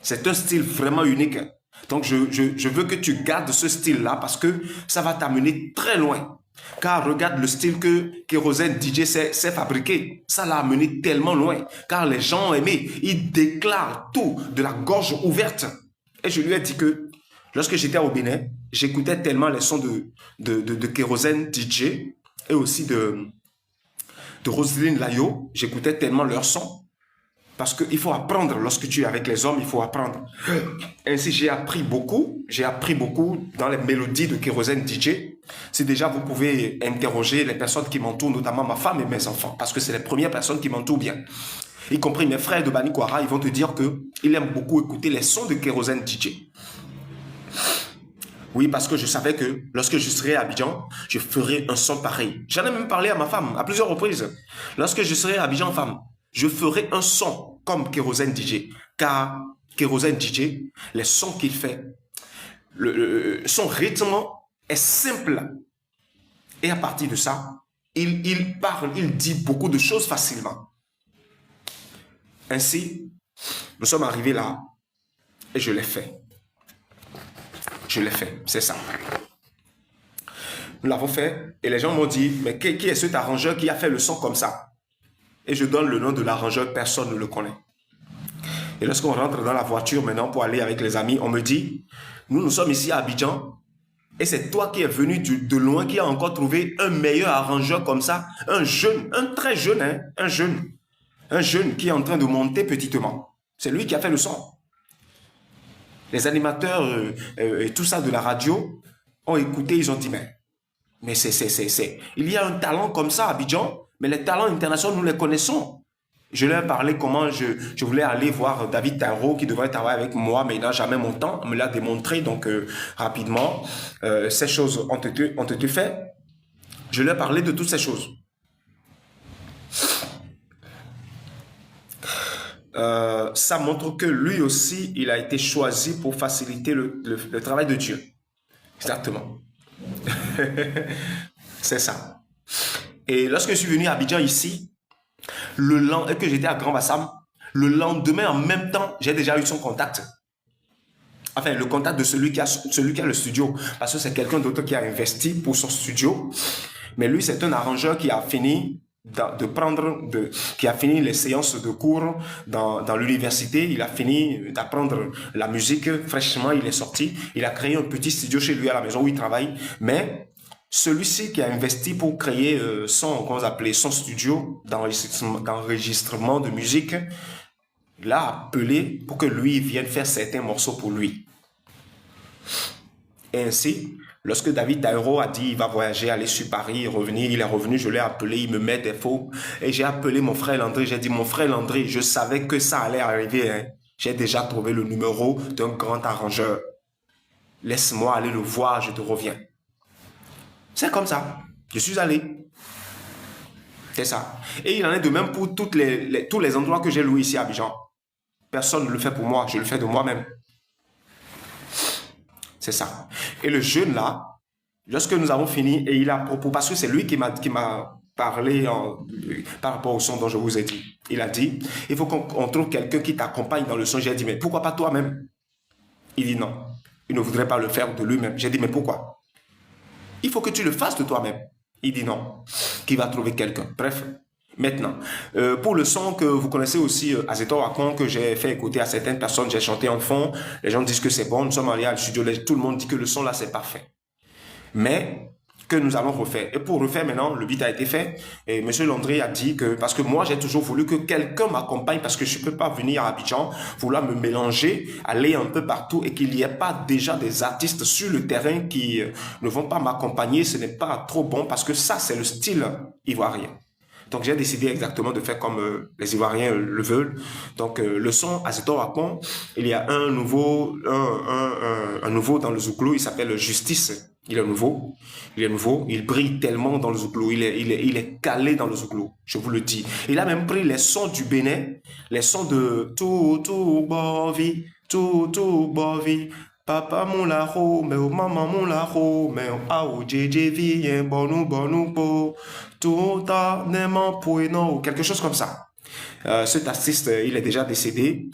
C'est un style vraiment unique. Donc, je veux que tu gardes ce style-là parce que ça va t'amener très loin. Car regarde le style que Kérosène DJ s'est fabriqué. Ça l'a amené tellement loin. Car les gens ont aimé. Ils déclarent tout de la gorge ouverte. Et je lui ai dit que lorsque j'étais au Bénin, j'écoutais tellement les sons de Kérosène DJ et aussi de Roselyne Layo. J'écoutais tellement leurs sons. Parce qu'il faut apprendre, lorsque tu es avec les hommes, il faut apprendre. Ainsi, j'ai appris beaucoup dans les mélodies de Kérosène DJ. Si déjà vous pouvez interroger les personnes qui m'entourent, notamment ma femme et mes enfants, parce que c'est les premières personnes qui m'entourent bien. Y compris mes frères de Banikwara, ils vont te dire qu'ils aiment beaucoup écouter les sons de Kérosène DJ. Oui, parce que je savais que lorsque je serai à Abidjan, je ferai un son pareil. J'en ai même parlé à ma femme à plusieurs reprises. Lorsque je serai à Abidjan, femme, je ferai un son comme Kérosène DJ. Car Kérosène DJ, les sons qu'il fait, son rythme est simple. Et à partir de ça, il parle, il dit beaucoup de choses facilement. Ainsi, nous sommes arrivés là et je l'ai fait. Je l'ai fait, c'est ça. Nous l'avons fait et les gens m'ont dit, mais qui est cet arrangeur qui a fait le son comme ça? Et je donne le nom de l'arrangeur, personne ne le connaît. Et lorsqu'on rentre dans la voiture maintenant pour aller avec les amis, on me dit, nous sommes ici à Abidjan et c'est toi qui es venu de loin qui a encore trouvé un meilleur arrangeur comme ça, un jeune, un très jeune, hein, un jeune qui est en train de monter petitement. C'est lui qui a fait le son. Les animateurs et tout ça de la radio ont écouté, ils ont dit, mais il y a un talent comme ça à Abidjan. Mais les talents internationaux, nous les connaissons. Je leur ai parlé comment je voulais aller voir David Tairo qui devrait travailler avec moi, mais il n'a jamais mon temps. On me l'a démontré, donc rapidement. Ces choses ont été faites. Je leur ai parlé de toutes ces choses. Ça montre que lui aussi, il a été choisi pour faciliter le travail de Dieu. Exactement. C'est ça. Et lorsque je suis venu à Abidjan ici, et que j'étais à Grand Bassam, le lendemain, en même temps, j'ai déjà eu son contact. Enfin, le contact de celui qui a le studio. Parce que c'est quelqu'un d'autre qui a investi pour son studio. Mais lui, c'est un arrangeur qui a fini qui a fini les séances de cours dans l'université. Il a fini d'apprendre la musique. Fraîchement, il est sorti. Il a créé un petit studio chez lui à la maison où il travaille. Mais celui-ci qui a investi pour créer son studio d'enregistrement de musique, l'a appelé pour que lui vienne faire certains morceaux pour lui. Et ainsi, lorsque David Tairo a dit il va voyager, aller sur Paris, revenir, il est revenu, je l'ai appelé, il me met des faux. Et j'ai appelé mon frère Landry, j'ai dit mon frère Landry, je savais que ça allait arriver. Hein. J'ai déjà trouvé le numéro d'un grand arrangeur. Laisse-moi aller le voir, je te reviens. C'est comme ça. Je suis allé. C'est ça. Et il en est de même pour tous les endroits que j'ai loués ici à Abidjan. Personne ne le fait pour moi, je le fais de moi-même. C'est ça. Et le jeune là, lorsque nous avons fini, et il a propos, parce que c'est lui qui m'a parlé par rapport au son dont je vous ai dit. Il a dit, il faut qu'on trouve quelqu'un qui t'accompagne dans le son. J'ai dit, mais pourquoi pas toi-même? Il dit non. Il ne voudrait pas le faire de lui-même. J'ai dit, mais pourquoi? Il faut que tu le fasses de toi-même. Il dit non, qu'il va trouver quelqu'un. Bref, maintenant, pour le son que vous connaissez aussi, Azetor Akon, que j'ai fait écouter à certaines personnes, j'ai chanté en fond, les gens disent que c'est bon, nous sommes allés à le studio, tout le monde dit que le son là c'est parfait. Mais que nous allons refaire. Et pour refaire maintenant, le beat a été fait. Et M. Landry a dit que, parce que moi, j'ai toujours voulu que quelqu'un m'accompagne parce que je ne peux pas venir à Abidjan, vouloir me mélanger, aller un peu partout et qu'il n'y ait pas déjà des artistes sur le terrain qui ne vont pas m'accompagner. Ce n'est pas trop bon parce que ça, c'est le style ivoirien. Donc, j'ai décidé exactement de faire comme les Ivoiriens le veulent. Donc, le son Azetor Wakon, il y a un nouveau dans le Zouglou, il s'appelle Justice. Il est nouveau, il brille tellement dans le Zouglou, il est calé dans le Zouglou, je vous le dis. Il a même pris les sons du Bénin, les sons de tout bovi, papa mon laro, mais maman mon laro, mais au JJ vient bonou po, tout a n'aimant pour non, quelque chose comme ça. Cet artiste, il est déjà décédé.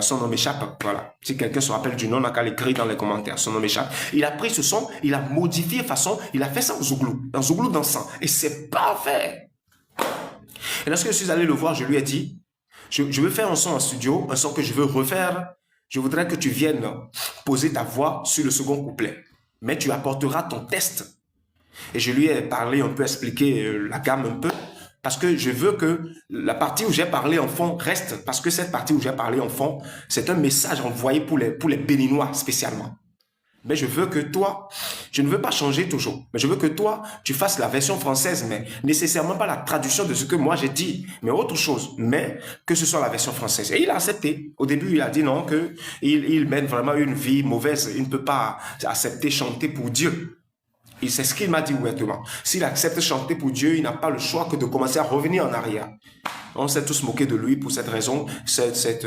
Son nom m'échappe. Voilà. Si quelqu'un se rappelle du nom, n'a qu'à l'écrire dans les commentaires. Son nom m'échappe. Il a pris ce son, il a modifié façon, il a fait ça en Zouglou dansant. Et c'est parfait. Et lorsque je suis allé le voir, je lui ai dit, je veux faire un son en studio, un son que je veux refaire. Je voudrais que tu viennes poser ta voix sur le second couplet. Mais tu apporteras ton test. Et je lui ai parlé un peu, expliqué la gamme un peu. Parce que je veux que la partie où j'ai parlé en fond reste. Parce que cette partie où j'ai parlé en fond, c'est un message envoyé pour les Béninois spécialement. Mais je veux que toi, je ne veux pas changer toujours. Mais je veux que toi, tu fasses la version française, mais nécessairement pas la traduction de ce que moi j'ai dit, mais autre chose. Mais que ce soit la version française. Et il a accepté. Au début, il a dit non, qu'il mène vraiment une vie mauvaise. Il ne peut pas accepter chanter pour Dieu. C'est ce qu'il m'a dit ouvertement. S'il accepte de chanter pour Dieu, il n'a pas le choix que de commencer à revenir en arrière. On s'est tous moqués de lui pour cette raison, cette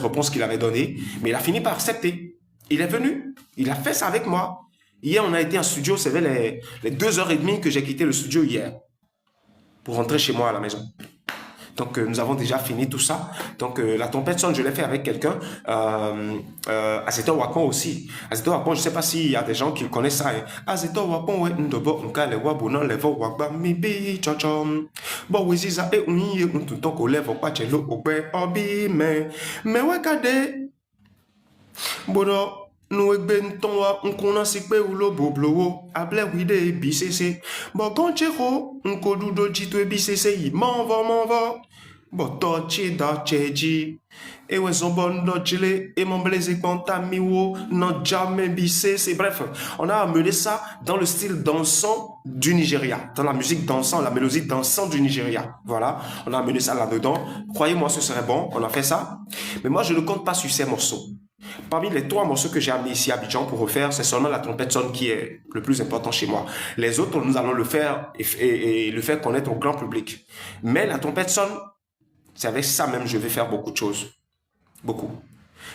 réponse qu'il avait donnée. Mais il a fini par accepter. Il est venu. Il a fait ça avec moi. Hier, on a été en studio. C'est les 2h30 que j'ai quitté le studio hier pour rentrer chez moi à la maison. Donc, nous avons déjà fini tout ça. Donc, la trompette sonne, je l'ai fait avec quelqu'un. Azetor Wakon aussi. Azetor Wakon, je ne sais pas s'il y a des gens qui connaissent ça. Azetor Wakon, ouais, ndobo, nka le wabo non le vo wakba mibi chachom. Bo wiziza e unye untutoko le vo pachelo obe obi me wakade. Bodo. Nous egbentonwa nkuna sikpe ulo boblowo able wide bisese bogonchero nkodudo jitwe bisese yi manvo botochi da cheji ewe zombondo chile et mon blaze kwanta miwo non jamais bisese. Bref, on a amené ça dans le style dansant du Nigeria, dans la musique dansant, la mélodie dansant du Nigeria. Voilà, on a amené ça là-dedans. Croyez-moi, ce serait bon, on a fait ça. Mais moi, je ne compte pas sur ces morceaux. Parmi les 3 morceaux que j'ai amenés ici à Abidjan pour refaire, c'est seulement la trompette sonne qui est le plus important chez moi. Les autres, nous allons le faire et le faire connaître au grand public. Mais la trompette sonne, c'est avec ça même je vais faire beaucoup de choses. Beaucoup.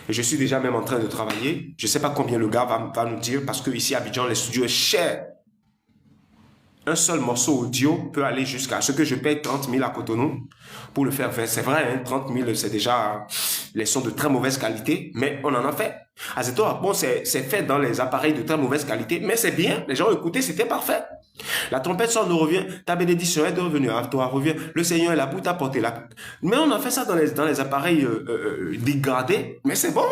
Et je suis déjà même en train de travailler. Je ne sais pas combien le gars va nous dire parce que ici à Abidjan, les studios est cher. Un seul morceau audio peut aller jusqu'à ce que je paye 30 000 à Cotonou pour le faire. C'est vrai, hein, 30 000, c'est déjà les sons de très mauvaise qualité, mais on en a fait. Azetor, bon, c'est fait dans les appareils de très mauvaise qualité, mais c'est bien. Les gens ont écouté, c'était parfait. La trompette sonne revient, ta bénédiction est revenue à toi, revient. Le Seigneur est là pour t'apporter la. Mais on a fait ça dans les appareils dégradés, mais c'est bon.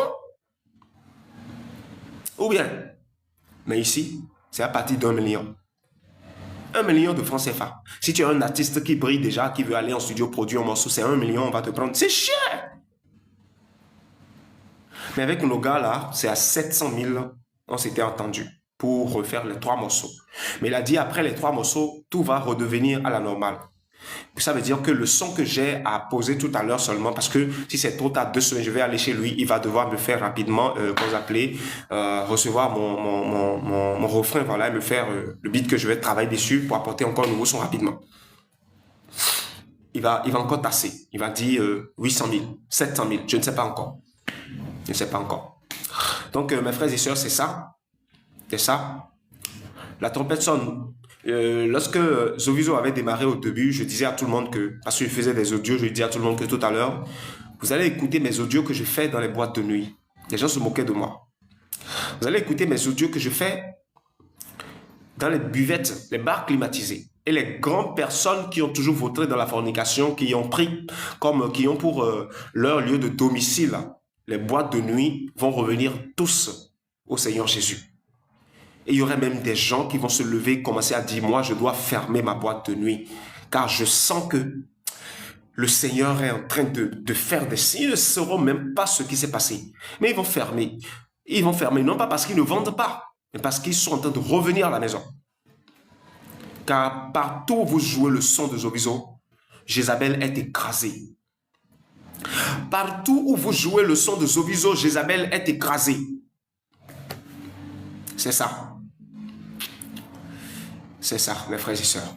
Ou bien, mais ici, c'est à partir d'1 million. 1 million de francs CFA. Si tu es un artiste qui brille déjà, qui veut aller en studio produire un morceau, c'est 1 million, on va te prendre. C'est cher! Mais avec nos gars là, c'est à 700 000, on s'était entendu pour refaire les 3 morceaux. Mais il a dit après les 3 morceaux, tout va redevenir à la normale. Ça veut dire que le son que j'ai à poser tout à l'heure seulement, parce que si c'est trop tard 2 semaines, je vais aller chez lui, il va devoir me faire rapidement, comme vous appelez, recevoir mon refrain, voilà, et me faire le beat que je vais travailler dessus pour apporter encore un nouveau son rapidement. Il va encore tasser. Il va dire 800 000, 700 000, je ne sais pas encore. Je ne sais pas encore. Donc, mes frères et sœurs, c'est ça. C'est ça. La trompette sonne. Lorsque Zovizo avait démarré au début, je disais à tout le monde que, parce que je faisais des audios, je disais à tout le monde que tout à l'heure, vous allez écouter mes audios que je fais dans les boîtes de nuit. Les gens se moquaient de moi. Vous allez écouter mes audios que je fais dans les buvettes, les bars climatisés. Et les grandes personnes qui ont toujours voté dans la fornication, qui ont pour leur lieu de domicile, les boîtes de nuit vont revenir tous au Seigneur Jésus. Et il y aurait même des gens qui vont se lever et commencer à dire, moi, je dois fermer ma boîte de nuit, car je sens que le Seigneur est en train de faire des signes. Ils ne sauront même pas ce qui s'est passé. Mais ils vont fermer. Ils vont fermer, non pas parce qu'ils ne vendent pas, mais parce qu'ils sont en train de revenir à la maison. Car partout où vous jouez le son de Zovizo, Jézabel est écrasée. Partout où vous jouez le son de Zovizo, Jézabel est écrasée. C'est ça. C'est ça, mes frères et sœurs.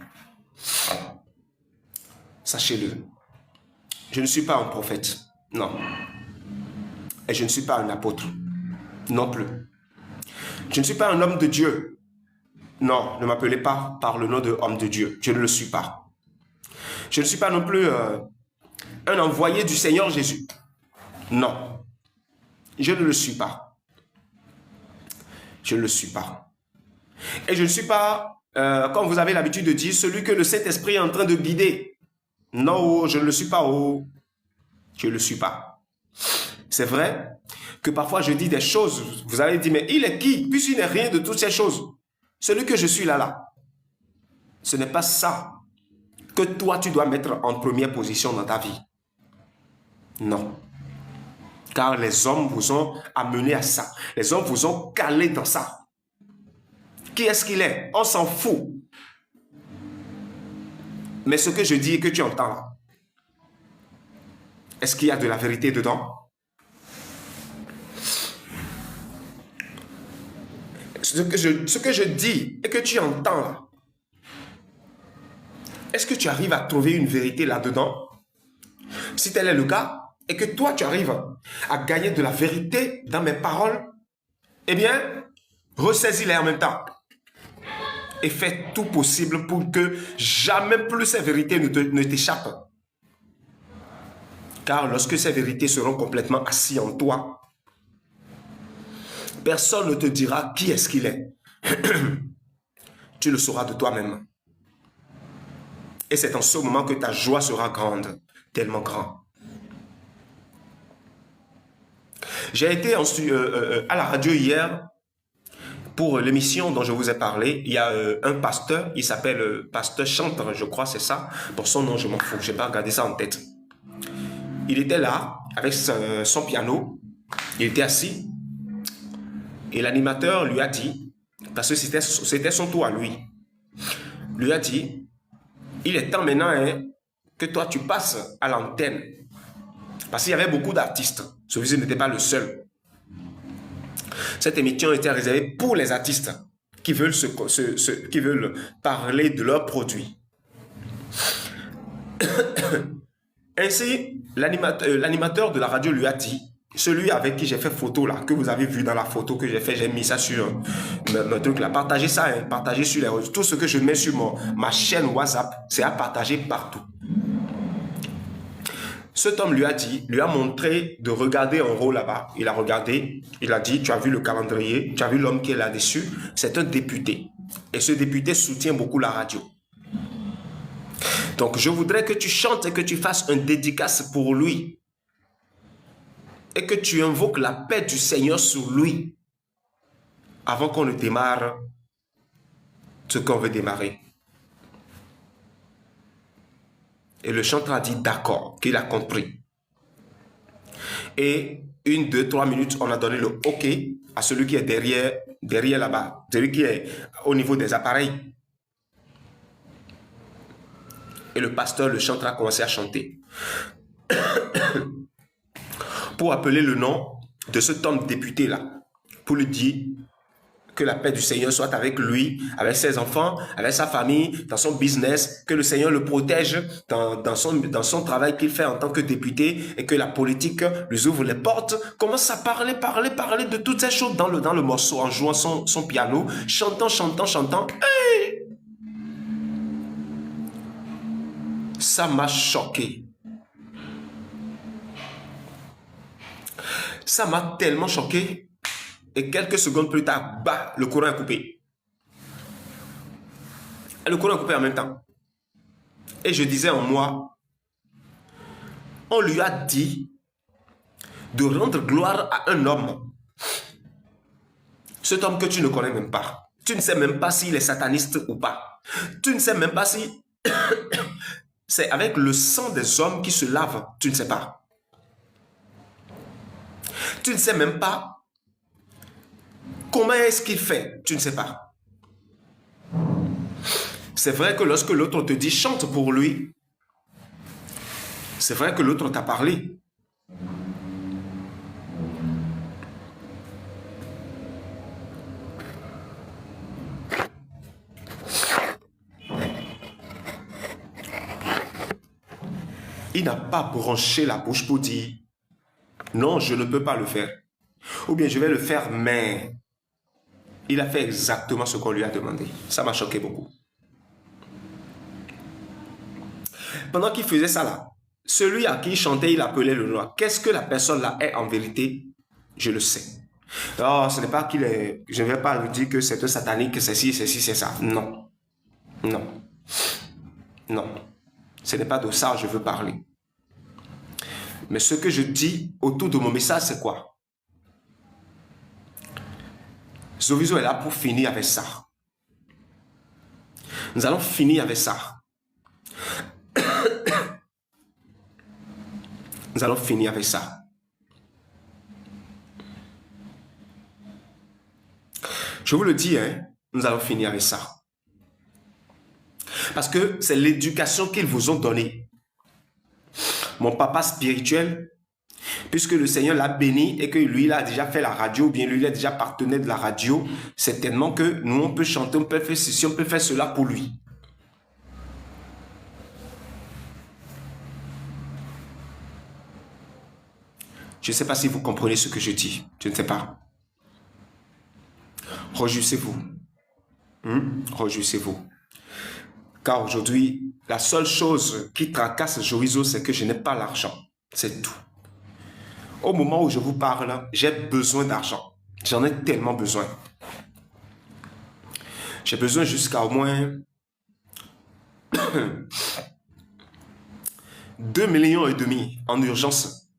Sachez-le. Je ne suis pas un prophète. Non. Et je ne suis pas un apôtre. Non plus. Je ne suis pas un homme de Dieu. Non, ne m'appelez pas par le nom de homme de Dieu. Je ne le suis pas. Je ne suis pas non plus un envoyé du Seigneur Jésus. Non. Je ne le suis pas. Je ne le suis pas. Et je ne suis pas, comme vous avez l'habitude de dire, celui que le Saint-Esprit est en train de guider. Non, je ne le suis pas. Je ne le suis pas. C'est vrai que parfois je dis des choses. Vous allez dire, mais il est qui? Puisqu'il n'est rien de toutes ces choses. Celui que je suis là. Ce n'est pas ça que toi, tu dois mettre en première position dans ta vie. Non. Car les hommes vous ont amené à ça. Les hommes vous ont calé dans ça. Qui est-ce qu'il est? On s'en fout. Mais ce que je dis et que tu entends là, est-ce qu'il y a de la vérité dedans? Ce que je dis et que tu entends là, est-ce que tu arrives à trouver une vérité là-dedans? Si tel est le cas, et que toi tu arrives à gagner de la vérité dans mes paroles, eh bien, ressaisis-les en même temps. Et fais tout possible pour que jamais plus ces vérités ne t'échappent. Car lorsque ces vérités seront complètement assises en toi, personne ne te dira qui est-ce qu'il est. Tu le sauras de toi-même. Et c'est en ce moment que ta joie sera grande, tellement grande. J'ai été à la radio hier pour l'émission dont je vous ai parlé. Il y a un pasteur, il s'appelle Pasteur Chantre, je crois, c'est ça. Pour son nom, je m'en fous, je n'ai pas regardé ça en tête. Il était là, avec son piano, il était assis, et l'animateur lui a dit, parce que c'était son tour à lui a dit, il est temps maintenant que toi tu passes à l'antenne. Parce qu'il y avait beaucoup d'artistes. Celui-ci n'était pas le seul. Cette émission était réservée pour les artistes qui veulent, qui veulent parler de leurs produits. Ainsi, l'animateur de la radio lui a dit, celui avec qui j'ai fait photo là, que vous avez vu dans la photo que j'ai fait, j'ai mis ça sur mon truc là, partagez ça, hein, partagez sur les réseaux. Tout ce que je mets sur ma chaîne WhatsApp, c'est à partager partout. Cet homme lui a montré de regarder en haut là-bas. Il a regardé, il a dit, tu as vu le calendrier, tu as vu l'homme qui est là-dessus, c'est un député. Et ce député soutient beaucoup la radio. Donc je voudrais que tu chantes et que tu fasses un dédicace pour lui. Et que tu invoques la paix du Seigneur sur lui. Avant qu'on ne démarre ce qu'on veut démarrer. Et le chanteur a dit d'accord, qu'il a compris. Et 1, 2, 3 minutes, on a donné le OK à celui qui est derrière là-bas, celui qui est au niveau des appareils. Et le pasteur, le chanteur a commencé à chanter. Pour appeler le nom de cet homme député là, pour lui dire que la paix du Seigneur soit avec lui, avec ses enfants, avec sa famille, dans son business, que le Seigneur le protège dans son travail qu'il fait en tant que député et que la politique lui ouvre les portes. Commence à parler de toutes ces choses dans le morceau en jouant son piano, chantant. Hey! Ça m'a choqué. Ça m'a tellement choqué. Et quelques secondes plus tard, bah, le courant est coupé. Et le courant est coupé en même temps. Et je disais en moi, on lui a dit de rendre gloire à un homme. Cet homme que tu ne connais même pas. Tu ne sais même pas s'il est sataniste ou pas. Tu ne sais même pas si c'est avec le sang des hommes qui se lavent. Tu ne sais pas. Tu ne sais même pas comment est-ce qu'il fait. Tu ne sais pas. C'est vrai que lorsque l'autre te dit chante pour lui, c'est vrai que l'autre t'a parlé. Il n'a pas branché la bouche pour dire non, je ne peux pas le faire. Ou bien je vais le faire, mais il a fait exactement ce qu'on lui a demandé. Ça m'a choqué beaucoup. Pendant qu'il faisait ça là, celui à qui il chantait, il appelait le noir. Qu'est-ce que la personne là est en vérité? Je le sais. Alors, ce n'est pas qu'il est... Je ne vais pas lui dire que c'est un satanique, que c'est ci, c'est ci, c'est ça. Non. Non. Non. Ce n'est pas de ça que je veux parler. Mais ce que je dis autour de mon message, c'est quoi? Zoviso est là pour finir avec ça. Nous allons finir avec ça. Nous allons finir avec ça. Je vous le dis, hein, nous allons finir avec ça. Parce que c'est l'éducation qu'ils vous ont donnée. Mon papa spirituel, puisque le Seigneur l'a béni et que lui, il a déjà fait la radio, ou bien lui, il est déjà partenaire de la radio, certainement que nous, on peut chanter, on peut faire ceci, on peut faire cela pour lui. Je ne sais pas si vous comprenez ce que je dis. Je ne sais pas. Réjouissez-vous. Réjouissez-vous. Car aujourd'hui, la seule chose qui tracasse Joizo, c'est que je n'ai pas l'argent. C'est tout. Au moment où je vous parle, j'ai besoin d'argent. J'en ai tellement besoin. J'ai besoin jusqu'à au moins 2,5 millions en urgence.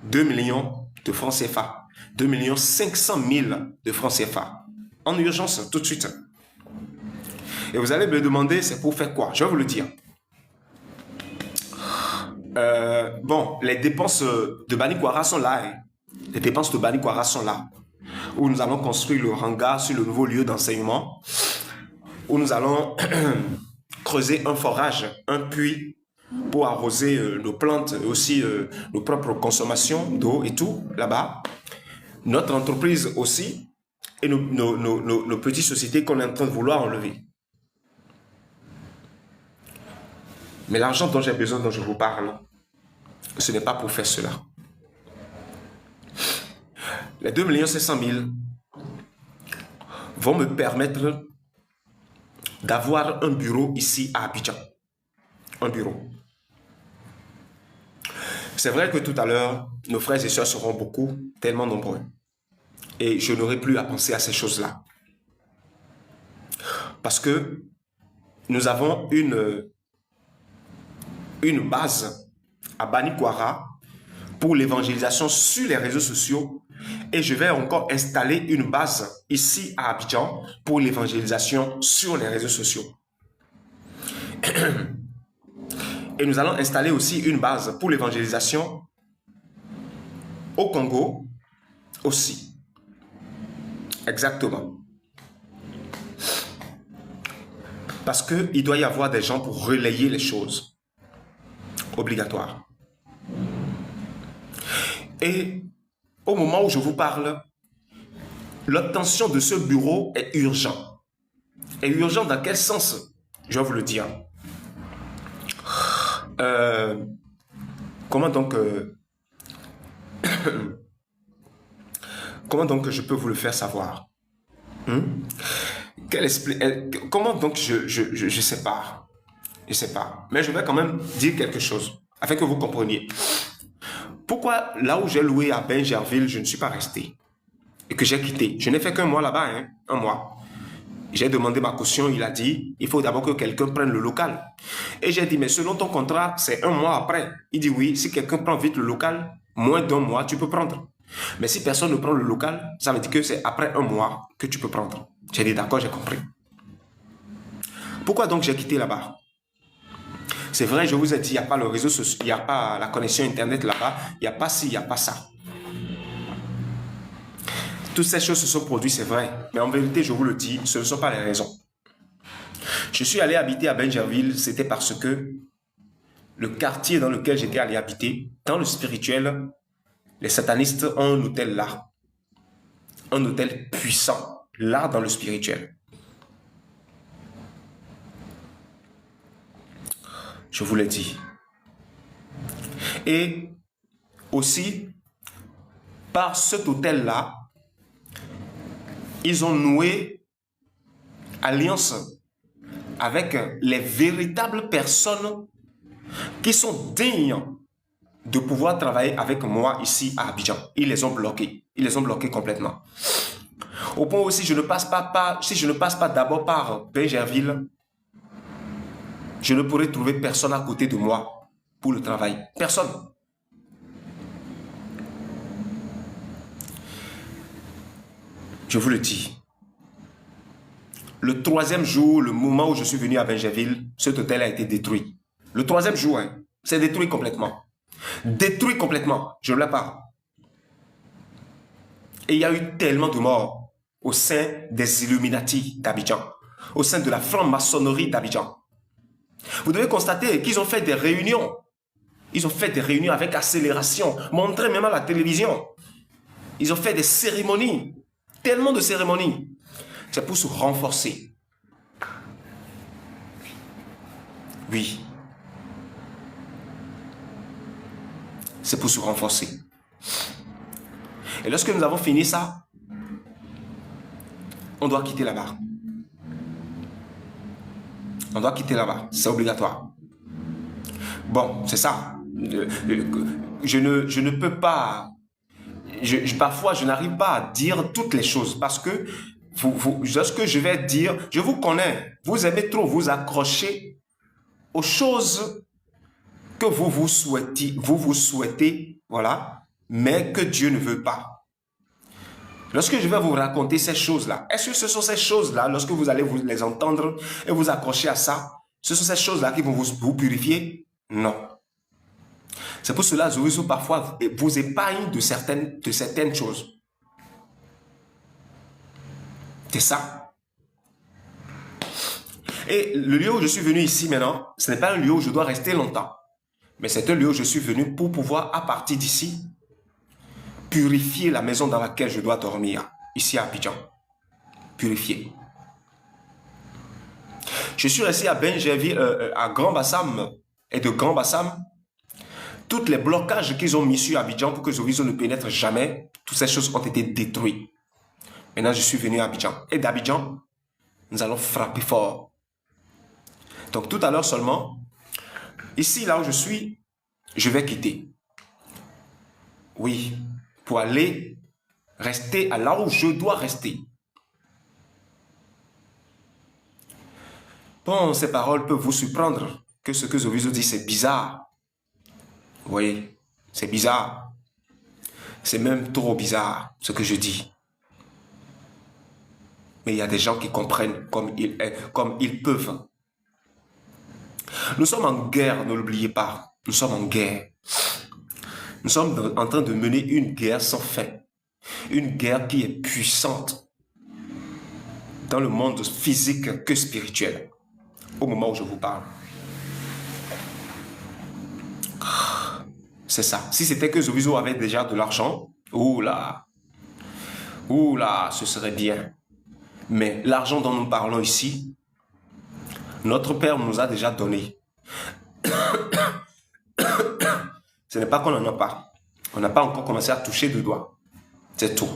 2 millions de francs CFA. 2,5 millions de francs CFA. En urgence, tout de suite. Et vous allez me demander, c'est pour faire quoi? Je vais vous le dire. Bon, les dépenses de Banikwara sont là. Hein. Les dépenses de Banikwara sont là. Où nous allons construire le hangar sur le nouveau lieu d'enseignement. Où nous allons creuser un forage, un puits pour arroser nos plantes et aussi nos propres consommations d'eau et tout là-bas. Notre entreprise aussi et nos petites sociétés qu'on est en train de vouloir enlever. Mais l'argent dont j'ai besoin, dont je vous parle, ce n'est pas pour faire cela. Les 2,5 millions vont me permettre d'avoir un bureau ici à Abidjan. Un bureau. C'est vrai que tout à l'heure, nos frères et sœurs seront beaucoup, tellement nombreux. Et je n'aurai plus à penser à ces choses-là. Parce que nous avons une base à Banikwara pour l'évangélisation sur les réseaux sociaux et je vais encore installer une base ici à Abidjan pour l'évangélisation sur les réseaux sociaux. Et nous allons installer aussi une base pour l'évangélisation au Congo aussi. Exactement. Parce qu'il doit y avoir des gens pour relayer les choses. Obligatoire. Et au moment où je vous parle, l'obtention de ce bureau est urgent. Et urgent dans quel sens? Je vais vous le dire. Comment donc je peux vous le faire savoir? Comment donc je sais pas. Je sais pas. Mais je vais quand même dire quelque chose afin que vous compreniez. Pourquoi là où j'ai loué à Benjerville, je ne suis pas resté et que j'ai quitté? Je n'ai fait qu'un mois là-bas, hein, un mois. J'ai demandé ma caution, il a dit, il faut d'abord que quelqu'un prenne le local. Et j'ai dit, mais selon ton contrat, c'est un mois après. Il dit oui, si quelqu'un prend vite le local, moins d'un mois, tu peux prendre. Mais si personne ne prend le local, ça veut dire que c'est après un mois que tu peux prendre. J'ai dit d'accord, j'ai compris. Pourquoi donc j'ai quitté là-bas? C'est vrai, je vous ai dit, il n'y a pas le réseau social, il n'y a pas la connexion Internet là-bas, il n'y a pas ci, il n'y a pas ça. Toutes ces choses se sont produites, c'est vrai. Mais en vérité, je vous le dis, ce ne sont pas les raisons. Je suis allé habiter à Bingerville, c'était parce que le quartier dans lequel j'étais allé habiter, dans le spirituel, les satanistes ont un hôtel là. Un hôtel puissant, là dans le spirituel. Je vous l'ai dit. Et aussi, par cet hôtel-là, ils ont noué alliance avec les véritables personnes qui sont dignes de pouvoir travailler avec moi ici à Abidjan. Ils les ont bloqués. Ils les ont bloqués complètement. Au point où si je ne passe pas d'abord par Bingerville, je ne pourrais trouver personne à côté de moi pour le travail. Personne. Je vous le dis. Le troisième jour, le moment où je suis venu à Bingerville, cet hôtel a été détruit. Le troisième jour, hein, c'est détruit complètement. Détruit complètement, je ne l'ai pas. Et il y a eu tellement de morts au sein des Illuminati d'Abidjan, au sein de la franc-maçonnerie d'Abidjan. Vous devez constater qu'ils ont fait des réunions. Ils ont fait des réunions avec accélération, montré même à la télévision. Ils ont fait des cérémonies, tellement de cérémonies. C'est pour se renforcer. Oui. C'est pour se renforcer. Et lorsque nous avons fini ça, on doit quitter là-bas. On doit quitter là-bas. C'est obligatoire. Bon, c'est ça. Je ne peux pas... parfois, je n'arrive pas à dire toutes les choses parce que ce que je vais dire, je vous connais. Vous aimez trop vous accrocher aux choses que vous souhaitez, voilà, mais que Dieu ne veut pas. Lorsque je vais vous raconter ces choses-là, est-ce que ce sont ces choses-là, lorsque vous allez les entendre et vous accrocher à ça, ce sont ces choses-là qui vont vous purifier? Non. C'est pour cela que je vous parfois vous épargne de certaines choses. C'est ça. Et le lieu où je suis venu ici maintenant, ce n'est pas un lieu où je dois rester longtemps. Mais c'est un lieu où je suis venu pour pouvoir, à partir d'ici, purifier la maison dans laquelle je dois dormir, ici à Abidjan. Purifier. Je suis resté à Bingerville, à Grand Bassam et de Grand Bassam. Tous les blocages qu'ils ont mis sur Abidjan pour que Zoviso ne pénètre jamais, toutes ces choses ont été détruites. Maintenant, je suis venu à Abidjan. Et d'Abidjan, nous allons frapper fort. Donc, tout à l'heure seulement, ici, là où je suis, je vais quitter. Oui, pour aller rester à là où je dois rester. Bon, ces paroles peuvent vous surprendre, que ce que Zoviso dit, c'est bizarre. Oui, c'est bizarre. C'est même trop bizarre, ce que je dis. Mais il y a des gens qui comprennent comme ils peuvent. Nous sommes en guerre, ne l'oubliez pas. Nous sommes en guerre. Nous sommes en train de mener une guerre sans fin. Une guerre qui est puissante dans le monde physique que spirituel. Au moment où je vous parle. C'est ça. Si c'était que Zoviso avait déjà de l'argent, oula, ce serait bien. Mais l'argent dont nous parlons ici, notre Père nous a déjà donné. Ce n'est pas qu'on n'en a pas. On n'a pas encore commencé à toucher du doigt. C'est tout.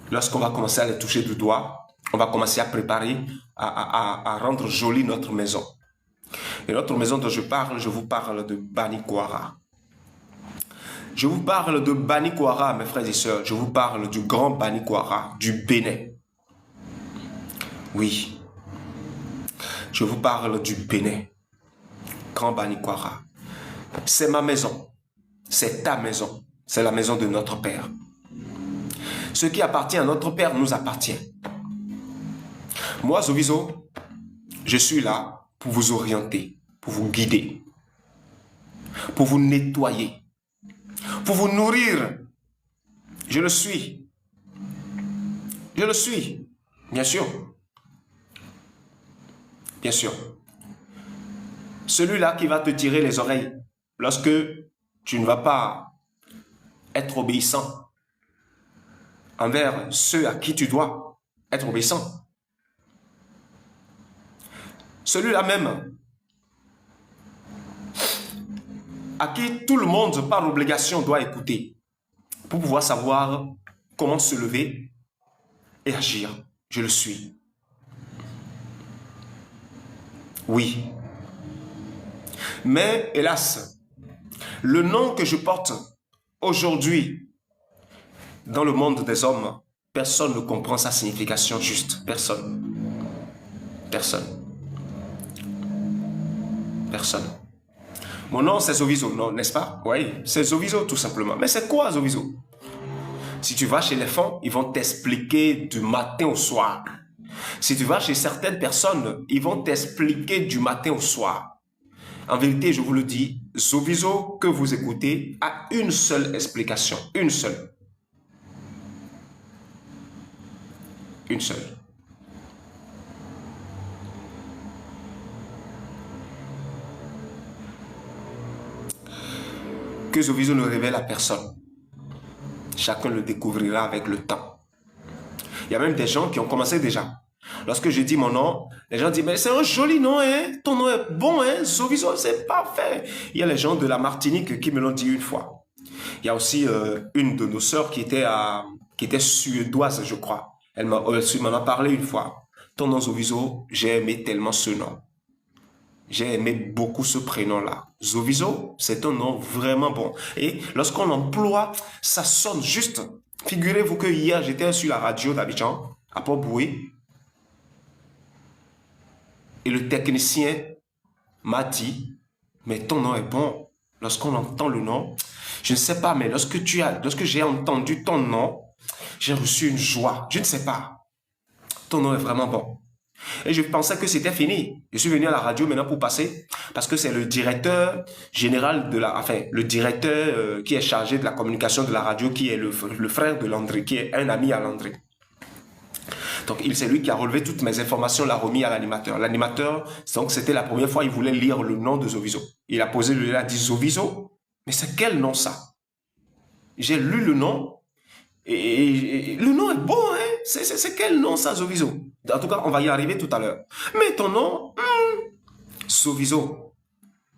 Lorsqu'on va commencer à les toucher du doigt, on va commencer à préparer, à rendre jolie notre maison. Et notre maison dont je vous parle de Banikwara. Je vous parle de Banikwara, mes frères et sœurs. Je vous parle du grand Banikwara, du Bénin. Oui. Je vous parle du Bénin. Grand Banikwara. C'est ma maison. C'est ta maison. c'est la maison de notre Père. Ce qui appartient à notre Père nous appartient. Moi, Zoviso, je suis là pour vous orienter, pour vous guider, pour vous nettoyer, pour vous nourrir. Je le suis. Je le suis. Bien sûr. Bien sûr. Celui-là qui va te tirer les oreilles lorsque tu ne vas pas être obéissant envers ceux à qui tu dois être obéissant. Celui-là même à qui tout le monde par obligation doit écouter pour pouvoir savoir comment se lever et agir. Je le suis. Oui. Mais hélas, le nom que je porte aujourd'hui dans le monde des hommes, personne ne comprend sa signification juste. Personne. Personne. Personne. Mon nom, c'est Zoviso, non, n'est-ce pas? Oui, c'est Zoviso tout simplement. Mais c'est quoi Zoviso? Si tu vas chez les fonds, ils vont t'expliquer du matin au soir. Si tu vas chez certaines personnes, ils vont t'expliquer du matin au soir. En vérité, je vous le dis, Zoviso que vous écoutez a une seule explication. Une seule. Une seule. Que Zoviso ne révèle à personne. Chacun le découvrira avec le temps. Il y a même des gens qui ont commencé déjà. Lorsque je dis mon nom, les gens disent, mais c'est un joli nom, hein? Ton nom est bon, hein? Zoviso, c'est parfait. Il y a les gens de la Martinique qui me l'ont dit une fois. Il y a aussi une de nos sœurs qui était suédoise, je crois. Elle m'en a parlé une fois. Ton nom Zoviso, j'ai aimé tellement ce nom. J'ai aimé beaucoup ce prénom-là. Zoviso, c'est un nom vraiment bon. Et lorsqu'on l'emploie, ça sonne juste. Figurez-vous que hier, j'étais sur la radio d'Abidjan, à Port-Boué, et le technicien m'a dit, mais ton nom est bon. Lorsqu'on entend le nom, je ne sais pas, mais lorsque j'ai entendu ton nom, j'ai reçu une joie. Je ne sais pas. Ton nom est vraiment bon. Et je pensais que c'était fini. Je suis venu à la radio maintenant pour passer, parce que c'est le directeur général le directeur qui est chargé de la communication de la radio, qui est le frère de Landry, qui est un ami à Landry. Donc, c'est lui qui a relevé toutes mes informations, l'a remis à l'animateur. L'animateur, donc, c'était la première fois, il voulait lire le nom de Zoviso. Il a posé il a dit Zoviso, mais c'est quel nom ça? J'ai lu le nom, et le nom est bon, hein? C'est quel nom ça, Zoviso? En tout cas, on va y arriver tout à l'heure. Mais ton nom, Zoviso.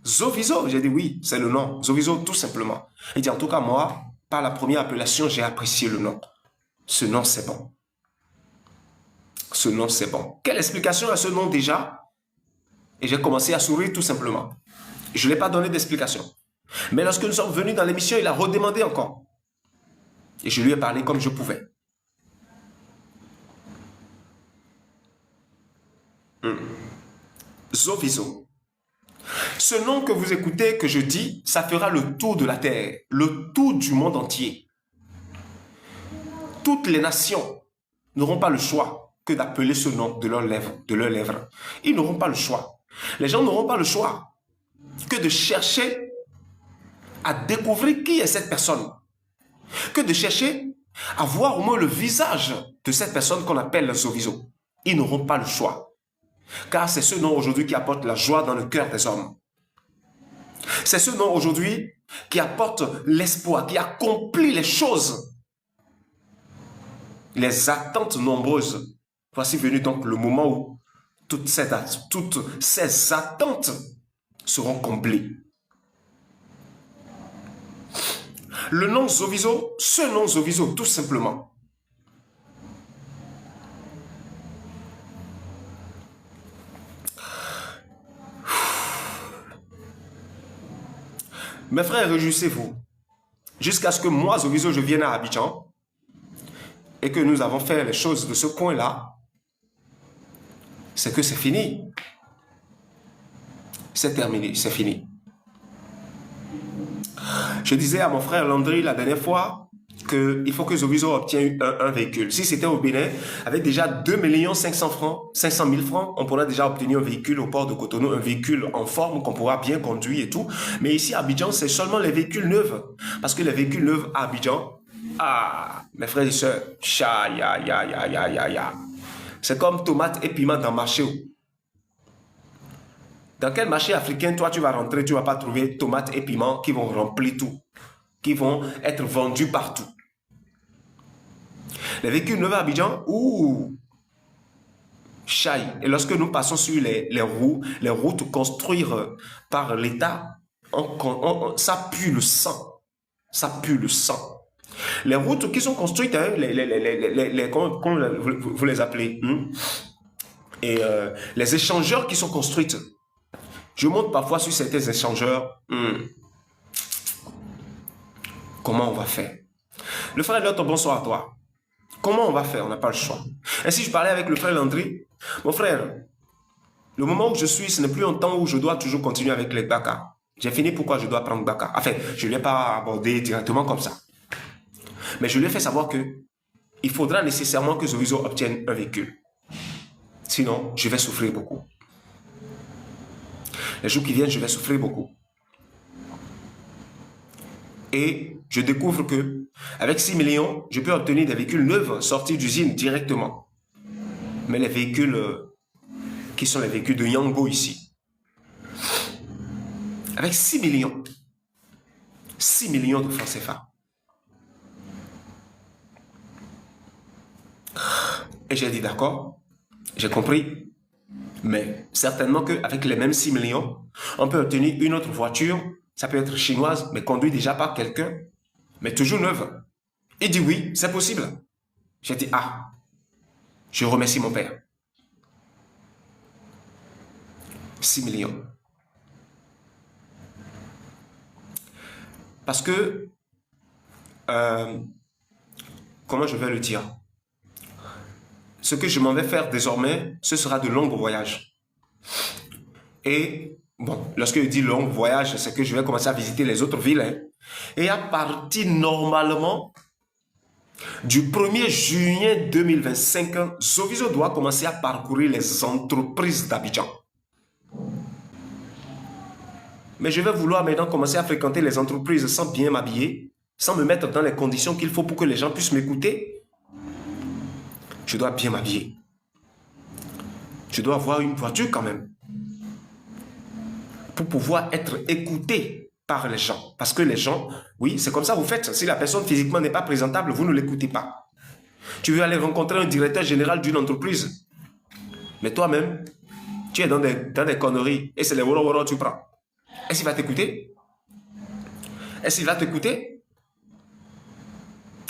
Zoviso, j'ai dit oui, c'est le nom. Zoviso, tout simplement. Il dit, en tout cas, moi, par la première appellation, j'ai apprécié le nom. Ce nom, c'est bon. Ce nom, c'est bon. Quelle explication à ce nom déjà? Et j'ai commencé à sourire tout simplement. Je ne l'ai pas donné d'explication. Mais lorsque nous sommes venus dans l'émission, il a redemandé encore. Et je lui ai parlé comme je pouvais. Zoviso. Ce nom que vous écoutez, que je dis, ça fera le tour de la terre, le tour du monde entier. Toutes les nations n'auront pas le choix que d'appeler ce nom de leurs lèvres. Ils n'auront pas le choix. Les gens n'auront pas le choix que de chercher à découvrir qui est cette personne, que de chercher à voir au moins le visage de cette personne qu'on appelle Zoviso. Ils n'auront pas le choix. Car c'est ce nom aujourd'hui qui apporte la joie dans le cœur des hommes. C'est ce nom aujourd'hui qui apporte l'espoir, qui accomplit les choses. Les attentes nombreuses. Voici venu donc le moment où toutes ces attentes seront comblées. Le nom Zoviso, ce nom Zoviso, tout simplement. Mes frères, réjouissez-vous. Jusqu'à ce que moi, Zoviso, je vienne à Abidjan et que nous avons fait les choses de ce coin-là, c'est que c'est fini. C'est terminé, c'est fini. Je disais à mon frère Landry la dernière fois qu'il faut que Zoviso obtienne un véhicule. Si c'était au Bénin, avec déjà 2 500 000 francs, on pourrait déjà obtenir un véhicule au port de Cotonou, un véhicule en forme qu'on pourra bien conduire et tout. Mais ici à Abidjan, c'est seulement les véhicules neufs. Parce que les véhicules neufs à Abidjan, mes frères et sœurs, c'est comme tomates et piments dans le marché. Dans quel marché africain, toi, tu vas rentrer, tu ne vas pas trouver tomates et piments qui vont remplir tout, qui vont être vendus partout. Les véhicules neufs à Abidjan, chai. Et lorsque nous passons sur les routes construites par l'État, ça pue le sang. Ça pue le sang. Les routes qui sont construites, hein, comment vous les appelez, et les échangeurs qui sont construites. Je monte parfois sur certains échangeurs. Comment on va faire? Le frère Lotte, bonsoir à toi. Comment on va faire? On n'a pas le choix. Ainsi, je parlais avec le frère Landry. Mon frère, le moment où je suis, ce n'est plus un temps où je dois toujours continuer avec les Baka. J'ai fini pourquoi je dois prendre Baka. Enfin, je ne l'ai pas abordé directement comme ça. Mais je lui ai fait savoir que il faudra nécessairement que Zoviso obtienne un véhicule. Sinon, je vais souffrir beaucoup. Les jours qui viennent, je vais souffrir beaucoup. Et je découvre que avec 6 millions, je peux obtenir des véhicules neufs sortis d'usine directement. Mais les véhicules qui sont les véhicules de Yango ici, avec 6 millions de francs CFA. Et j'ai dit d'accord, j'ai compris, mais certainement qu'avec les mêmes 6 millions, on peut obtenir une autre voiture, ça peut être chinoise, mais conduite déjà par quelqu'un, mais toujours neuve. Il dit oui, c'est possible. J'ai dit je remercie mon père. 6 millions. Parce que, comment je vais le dire? Ce que je m'en vais faire désormais, ce sera de longs voyages. Et, bon, lorsque je dis long voyage, c'est que je vais commencer à visiter les autres villes. Hein. Et à partir normalement du 1er juillet 2025, Zoviso doit commencer à parcourir les entreprises d'Abidjan. Mais je vais vouloir maintenant commencer à fréquenter les entreprises sans bien m'habiller, sans me mettre dans les conditions qu'il faut pour que les gens puissent m'écouter. Je dois bien m'habiller. Je dois avoir une voiture quand même. Pour pouvoir être écouté par les gens. Parce que les gens, oui, c'est comme ça que vous faites. Si la personne physiquement n'est pas présentable, vous ne l'écoutez pas. Tu veux aller rencontrer un directeur général d'une entreprise. Mais toi-même, tu es dans des conneries. Et c'est les woro que tu prends. Est-ce qu'il va t'écouter? Est-ce qu'il va t'écouter?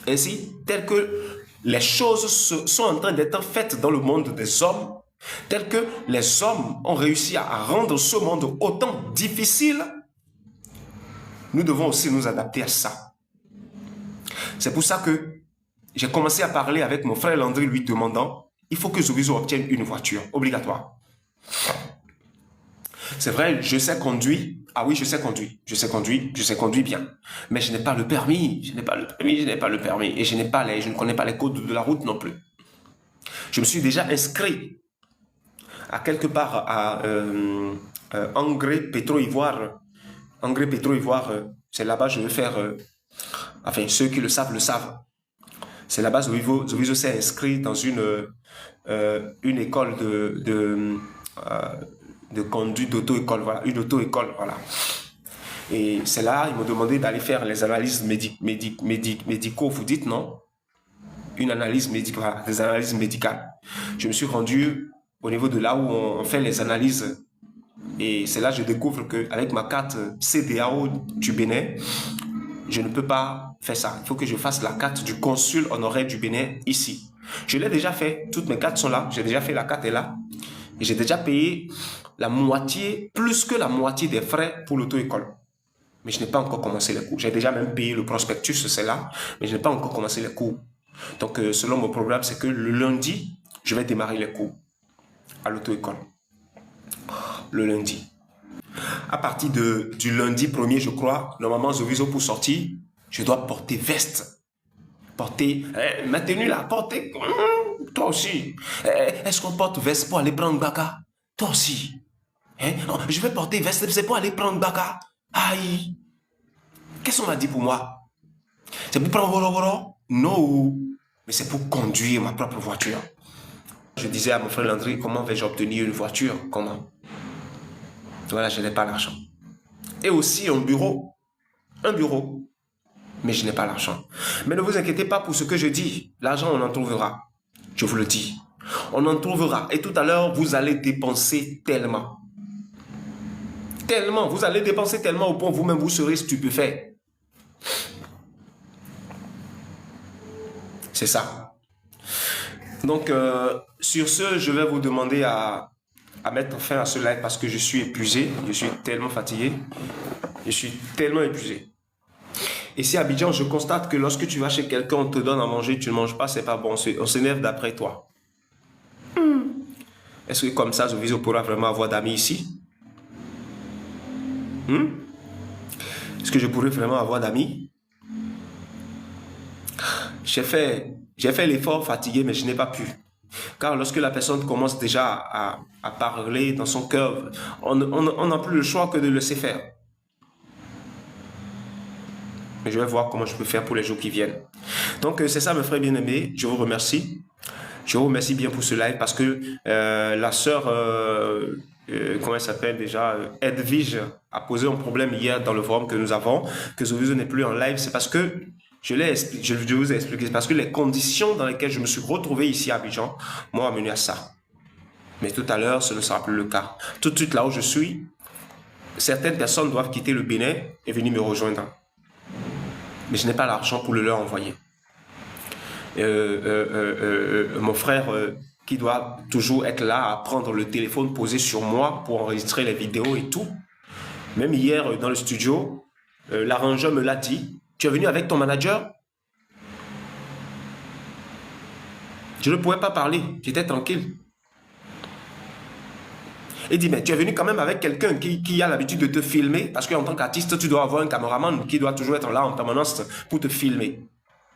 Ainsi, tel que les choses sont en train d'être faites dans le monde des hommes, tel que les hommes ont réussi à rendre ce monde autant difficile, nous devons aussi nous adapter à ça. C'est pour ça que j'ai commencé à parler avec mon frère Landry, lui demandant, il faut que Zoviso obtienne une voiture, obligatoire. C'est vrai, je sais conduire. Ah oui, je sais conduire bien. Mais je n'ai pas le permis, je n'ai pas le permis. Et je ne connais pas les codes de la route non plus. Je me suis déjà inscrit à quelque part à Engrais Pétro-Ivoire. Engrais Pétro-Ivoire, c'est là-bas je vais faire, enfin ceux qui le savent. C'est là-bas Zoviso s'est inscrit dans une école de conduite d'auto-école, voilà, une auto-école, voilà. Et c'est là, ils m'ont demandé d'aller faire les analyses médicaux, vous dites non? Une analyse médicale, voilà, des analyses médicales. Je me suis rendu au niveau de là où on fait les analyses et c'est là que je découvre qu'avec ma carte CDAO du Bénin, je ne peux pas faire ça. Il faut que je fasse la carte du consul honoraire du Bénin ici. Je l'ai déjà fait, toutes mes cartes sont là, j'ai déjà fait, la carte est là. Et j'ai déjà payé la moitié, plus que la moitié des frais pour l'auto-école. Mais je n'ai pas encore commencé les cours. J'ai déjà même payé le prospectus, c'est là, mais je n'ai pas encore commencé les cours. Donc, selon mon programme, c'est que le lundi, je vais démarrer les cours à l'auto-école. Le lundi. à partir du lundi 1er, je crois, normalement, Zoviso pour sortir, je dois porter veste. Porter, ma tenue là, porter, toi aussi. Est-ce qu'on porte veste pour aller prendre Baka? Toi aussi. Non, je vais porter veste, c'est pour aller prendre Baka. Aïe. Qu'est-ce qu'on m'a dit pour moi? C'est pour prendre Voro? Non. Mais c'est pour conduire ma propre voiture. Je disais à mon frère Landry, comment vais-je obtenir une voiture? Comment? Voilà, je n'ai pas l'argent. Et aussi un bureau. Un bureau. Mais je n'ai pas l'argent. Mais ne vous inquiétez pas pour ce que je dis. L'argent, on en trouvera. Je vous le dis. On en trouvera. Et tout à l'heure, vous allez dépenser tellement. Tellement. Vous allez dépenser tellement au point où vous-même, vous serez stupéfait. C'est ça. Donc, sur ce, je vais vous demander à mettre fin à ce live parce que je suis épuisé. Je suis tellement fatigué. Je suis tellement épuisé. Ici à Abidjan, je constate que lorsque tu vas chez quelqu'un, on te donne à manger, tu ne manges pas, c'est pas bon. On s'énerve d'après toi. Est-ce que comme ça, Zoviso pourra vraiment avoir d'amis ici? Est-ce que je pourrais vraiment avoir d'amis? J'ai fait l'effort fatigué, mais je n'ai pas pu. Car lorsque la personne commence déjà à parler dans son cœur, on n'a plus le choix que de le laisser faire. Mais je vais voir comment je peux faire pour les jours qui viennent. Donc, c'est ça, mes frères bien-aimés. Je vous remercie. Je vous remercie bien pour ce live parce que la sœur, comment elle s'appelle déjà, Edwige, a posé un problème hier dans le forum que nous avons, que Zoviso n'est plus en live. C'est parce que, je vous ai expliqué, c'est parce que les conditions dans lesquelles je me suis retrouvé ici à Abidjan m'ont amené à ça. Mais tout à l'heure, ce ne sera plus le cas. Tout de suite là où je suis, certaines personnes doivent quitter le Bénin et venir me rejoindre. Mais je n'ai pas l'argent pour le leur envoyer. Mon frère qui doit toujours être là à prendre le téléphone posé sur moi pour enregistrer les vidéos et tout. Même hier dans le studio, l'arrangeur me l'a dit. Tu es venu avec ton manager? Je ne pouvais pas parler, j'étais tranquille. Il dit, mais tu es venu quand même avec quelqu'un qui a l'habitude de te filmer, parce qu'en tant qu'artiste, tu dois avoir un caméraman qui doit toujours être là en permanence pour te filmer.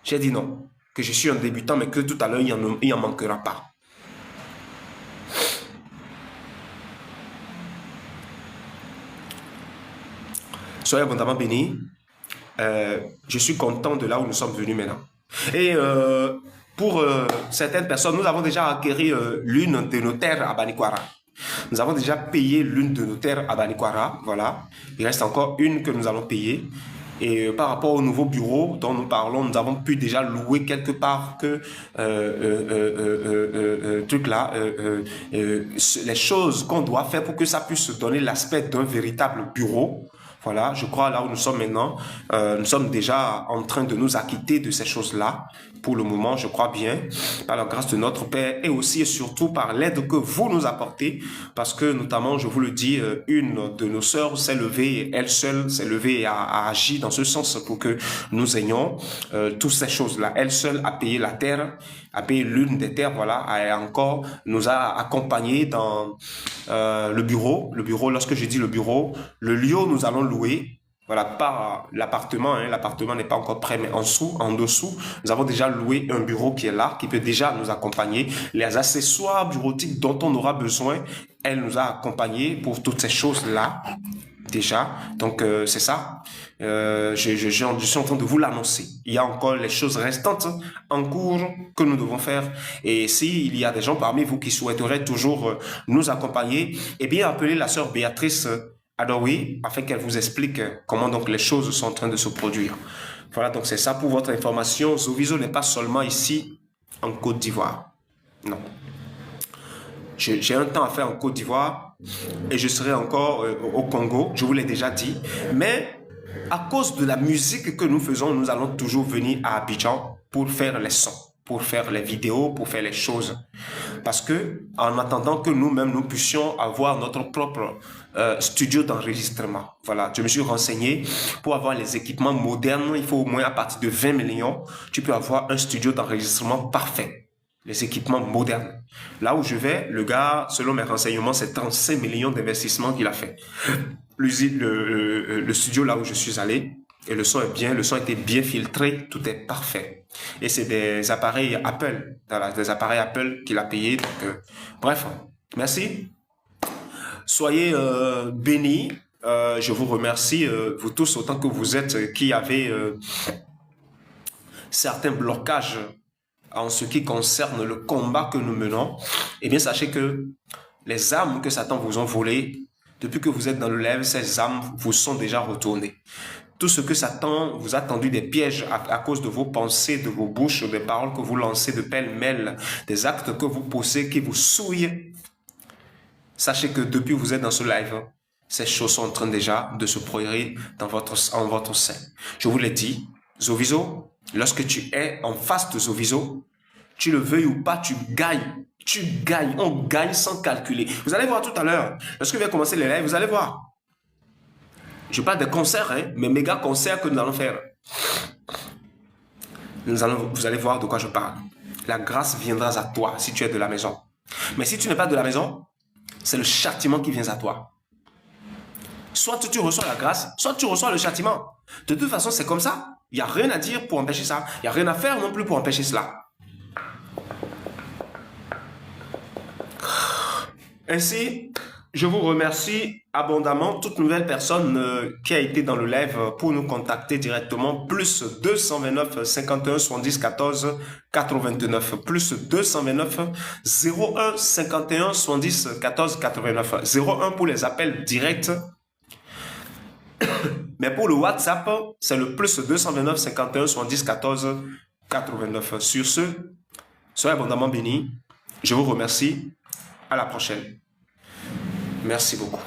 J'ai dit non, que je suis un débutant, mais que tout à l'heure, il n'en manquera pas. Soyez abondamment bénis. Je suis content de là où nous sommes venus maintenant. Et pour certaines personnes, nous avons déjà acquis l'une de nos terres à Banikwara. Nous avons déjà payé l'une de nos terres à Banikwara, voilà. Il reste encore une que nous allons payer. Et par rapport au nouveau bureau dont nous parlons, nous avons pu déjà louer quelque part que les choses qu'on doit faire pour que ça puisse donner l'aspect d'un véritable bureau. Voilà, je crois là où nous sommes maintenant, nous sommes déjà en train de nous acquitter de ces choses-là. Pour le moment, je crois bien, par la grâce de notre Père et aussi et surtout par l'aide que vous nous apportez. Parce que notamment, je vous le dis, une de nos sœurs s'est levée, elle seule s'est levée et a agi dans ce sens pour que nous ayons toutes ces choses-là. Elle seule a payé la terre, a payé l'une des terres, voilà, et encore nous a accompagnés dans le bureau. Le bureau, lorsque je dis le bureau, le lieu où nous allons louer, voilà, pas l'appartement, hein, l'appartement n'est pas encore prêt, mais en dessous, nous avons déjà loué un bureau qui est là, qui peut déjà nous accompagner. Les accessoires bureautiques dont on aura besoin, elle nous a accompagnés pour toutes ces choses-là, déjà. Donc, c'est ça. Je suis en train de vous l'annoncer. Il y a encore les choses restantes en cours que nous devons faire. Et s'il y a des gens parmi vous qui souhaiteraient toujours nous accompagner, eh bien, appelez la sœur Béatrice Adoui afin qu'elle vous explique comment donc les choses sont en train de se produire. Voilà, donc c'est ça pour votre information. Zoviso n'est pas seulement ici en Côte d'Ivoire. Non. J'ai un temps à faire en Côte d'Ivoire et je serai encore au Congo, je vous l'ai déjà dit. Mais à cause de la musique que nous faisons, nous allons toujours venir à Abidjan pour faire les sons, pour faire les vidéos, pour faire les choses. Parce que, en attendant que nous-mêmes, nous puissions avoir notre propre studio d'enregistrement. Voilà, je me suis renseigné pour avoir les équipements modernes. Il faut au moins à partir de 20 millions, tu peux avoir un studio d'enregistrement parfait. Les équipements modernes. Là où je vais, le gars, selon mes renseignements, c'est 35 millions d'investissements qu'il a fait. le studio là où je suis allé. Et le son est bien, le son était bien filtré, tout est parfait. Et c'est des appareils Apple, voilà, des appareils Apple qu'il a payé. Donc, bref, merci. Soyez bénis. Je vous remercie, vous tous, autant que vous êtes, qui avez certains blocages en ce qui concerne le combat que nous menons. Eh bien, sachez que les âmes que Satan vous ont volées, depuis que vous êtes dans le live, ces âmes vous sont déjà retournées. Tout ce que Satan vous a tendu des pièges à cause de vos pensées, de vos bouches, des paroles que vous lancez de pêle-mêle, des actes que vous posez, qui vous souillent. Sachez que depuis que vous êtes dans ce live, ces choses sont en train déjà de se produire en votre sein. Je vous l'ai dit, Zoviso, lorsque tu es en face de Zoviso, tu le veuilles ou pas, tu gagnes. Tu gagnes, on gagne sans calculer. Vous allez voir tout à l'heure, lorsque je vais commencer les lives, vous allez voir. Je parle des concerts, hein, mais méga concerts que nous allons faire. Vous allez voir de quoi je parle. La grâce viendra à toi si tu es de la maison. Mais si tu n'es pas de la maison, c'est le châtiment qui vient à toi. Soit tu reçois la grâce, soit tu reçois le châtiment. De toute façon, c'est comme ça. Il n'y a rien à dire pour empêcher ça. Il n'y a rien à faire non plus pour empêcher cela. Ainsi, je vous remercie abondamment. Toute nouvelle personne qui a été dans le live pour nous contacter directement, plus 229 51 70 14 89, plus 229 01 51 70 14 89, 01 pour les appels directs. Mais pour le WhatsApp, c'est le plus 229 51 70 14 89. Sur ce, soyez abondamment bénis. Je vous remercie. À la prochaine. Merci beaucoup.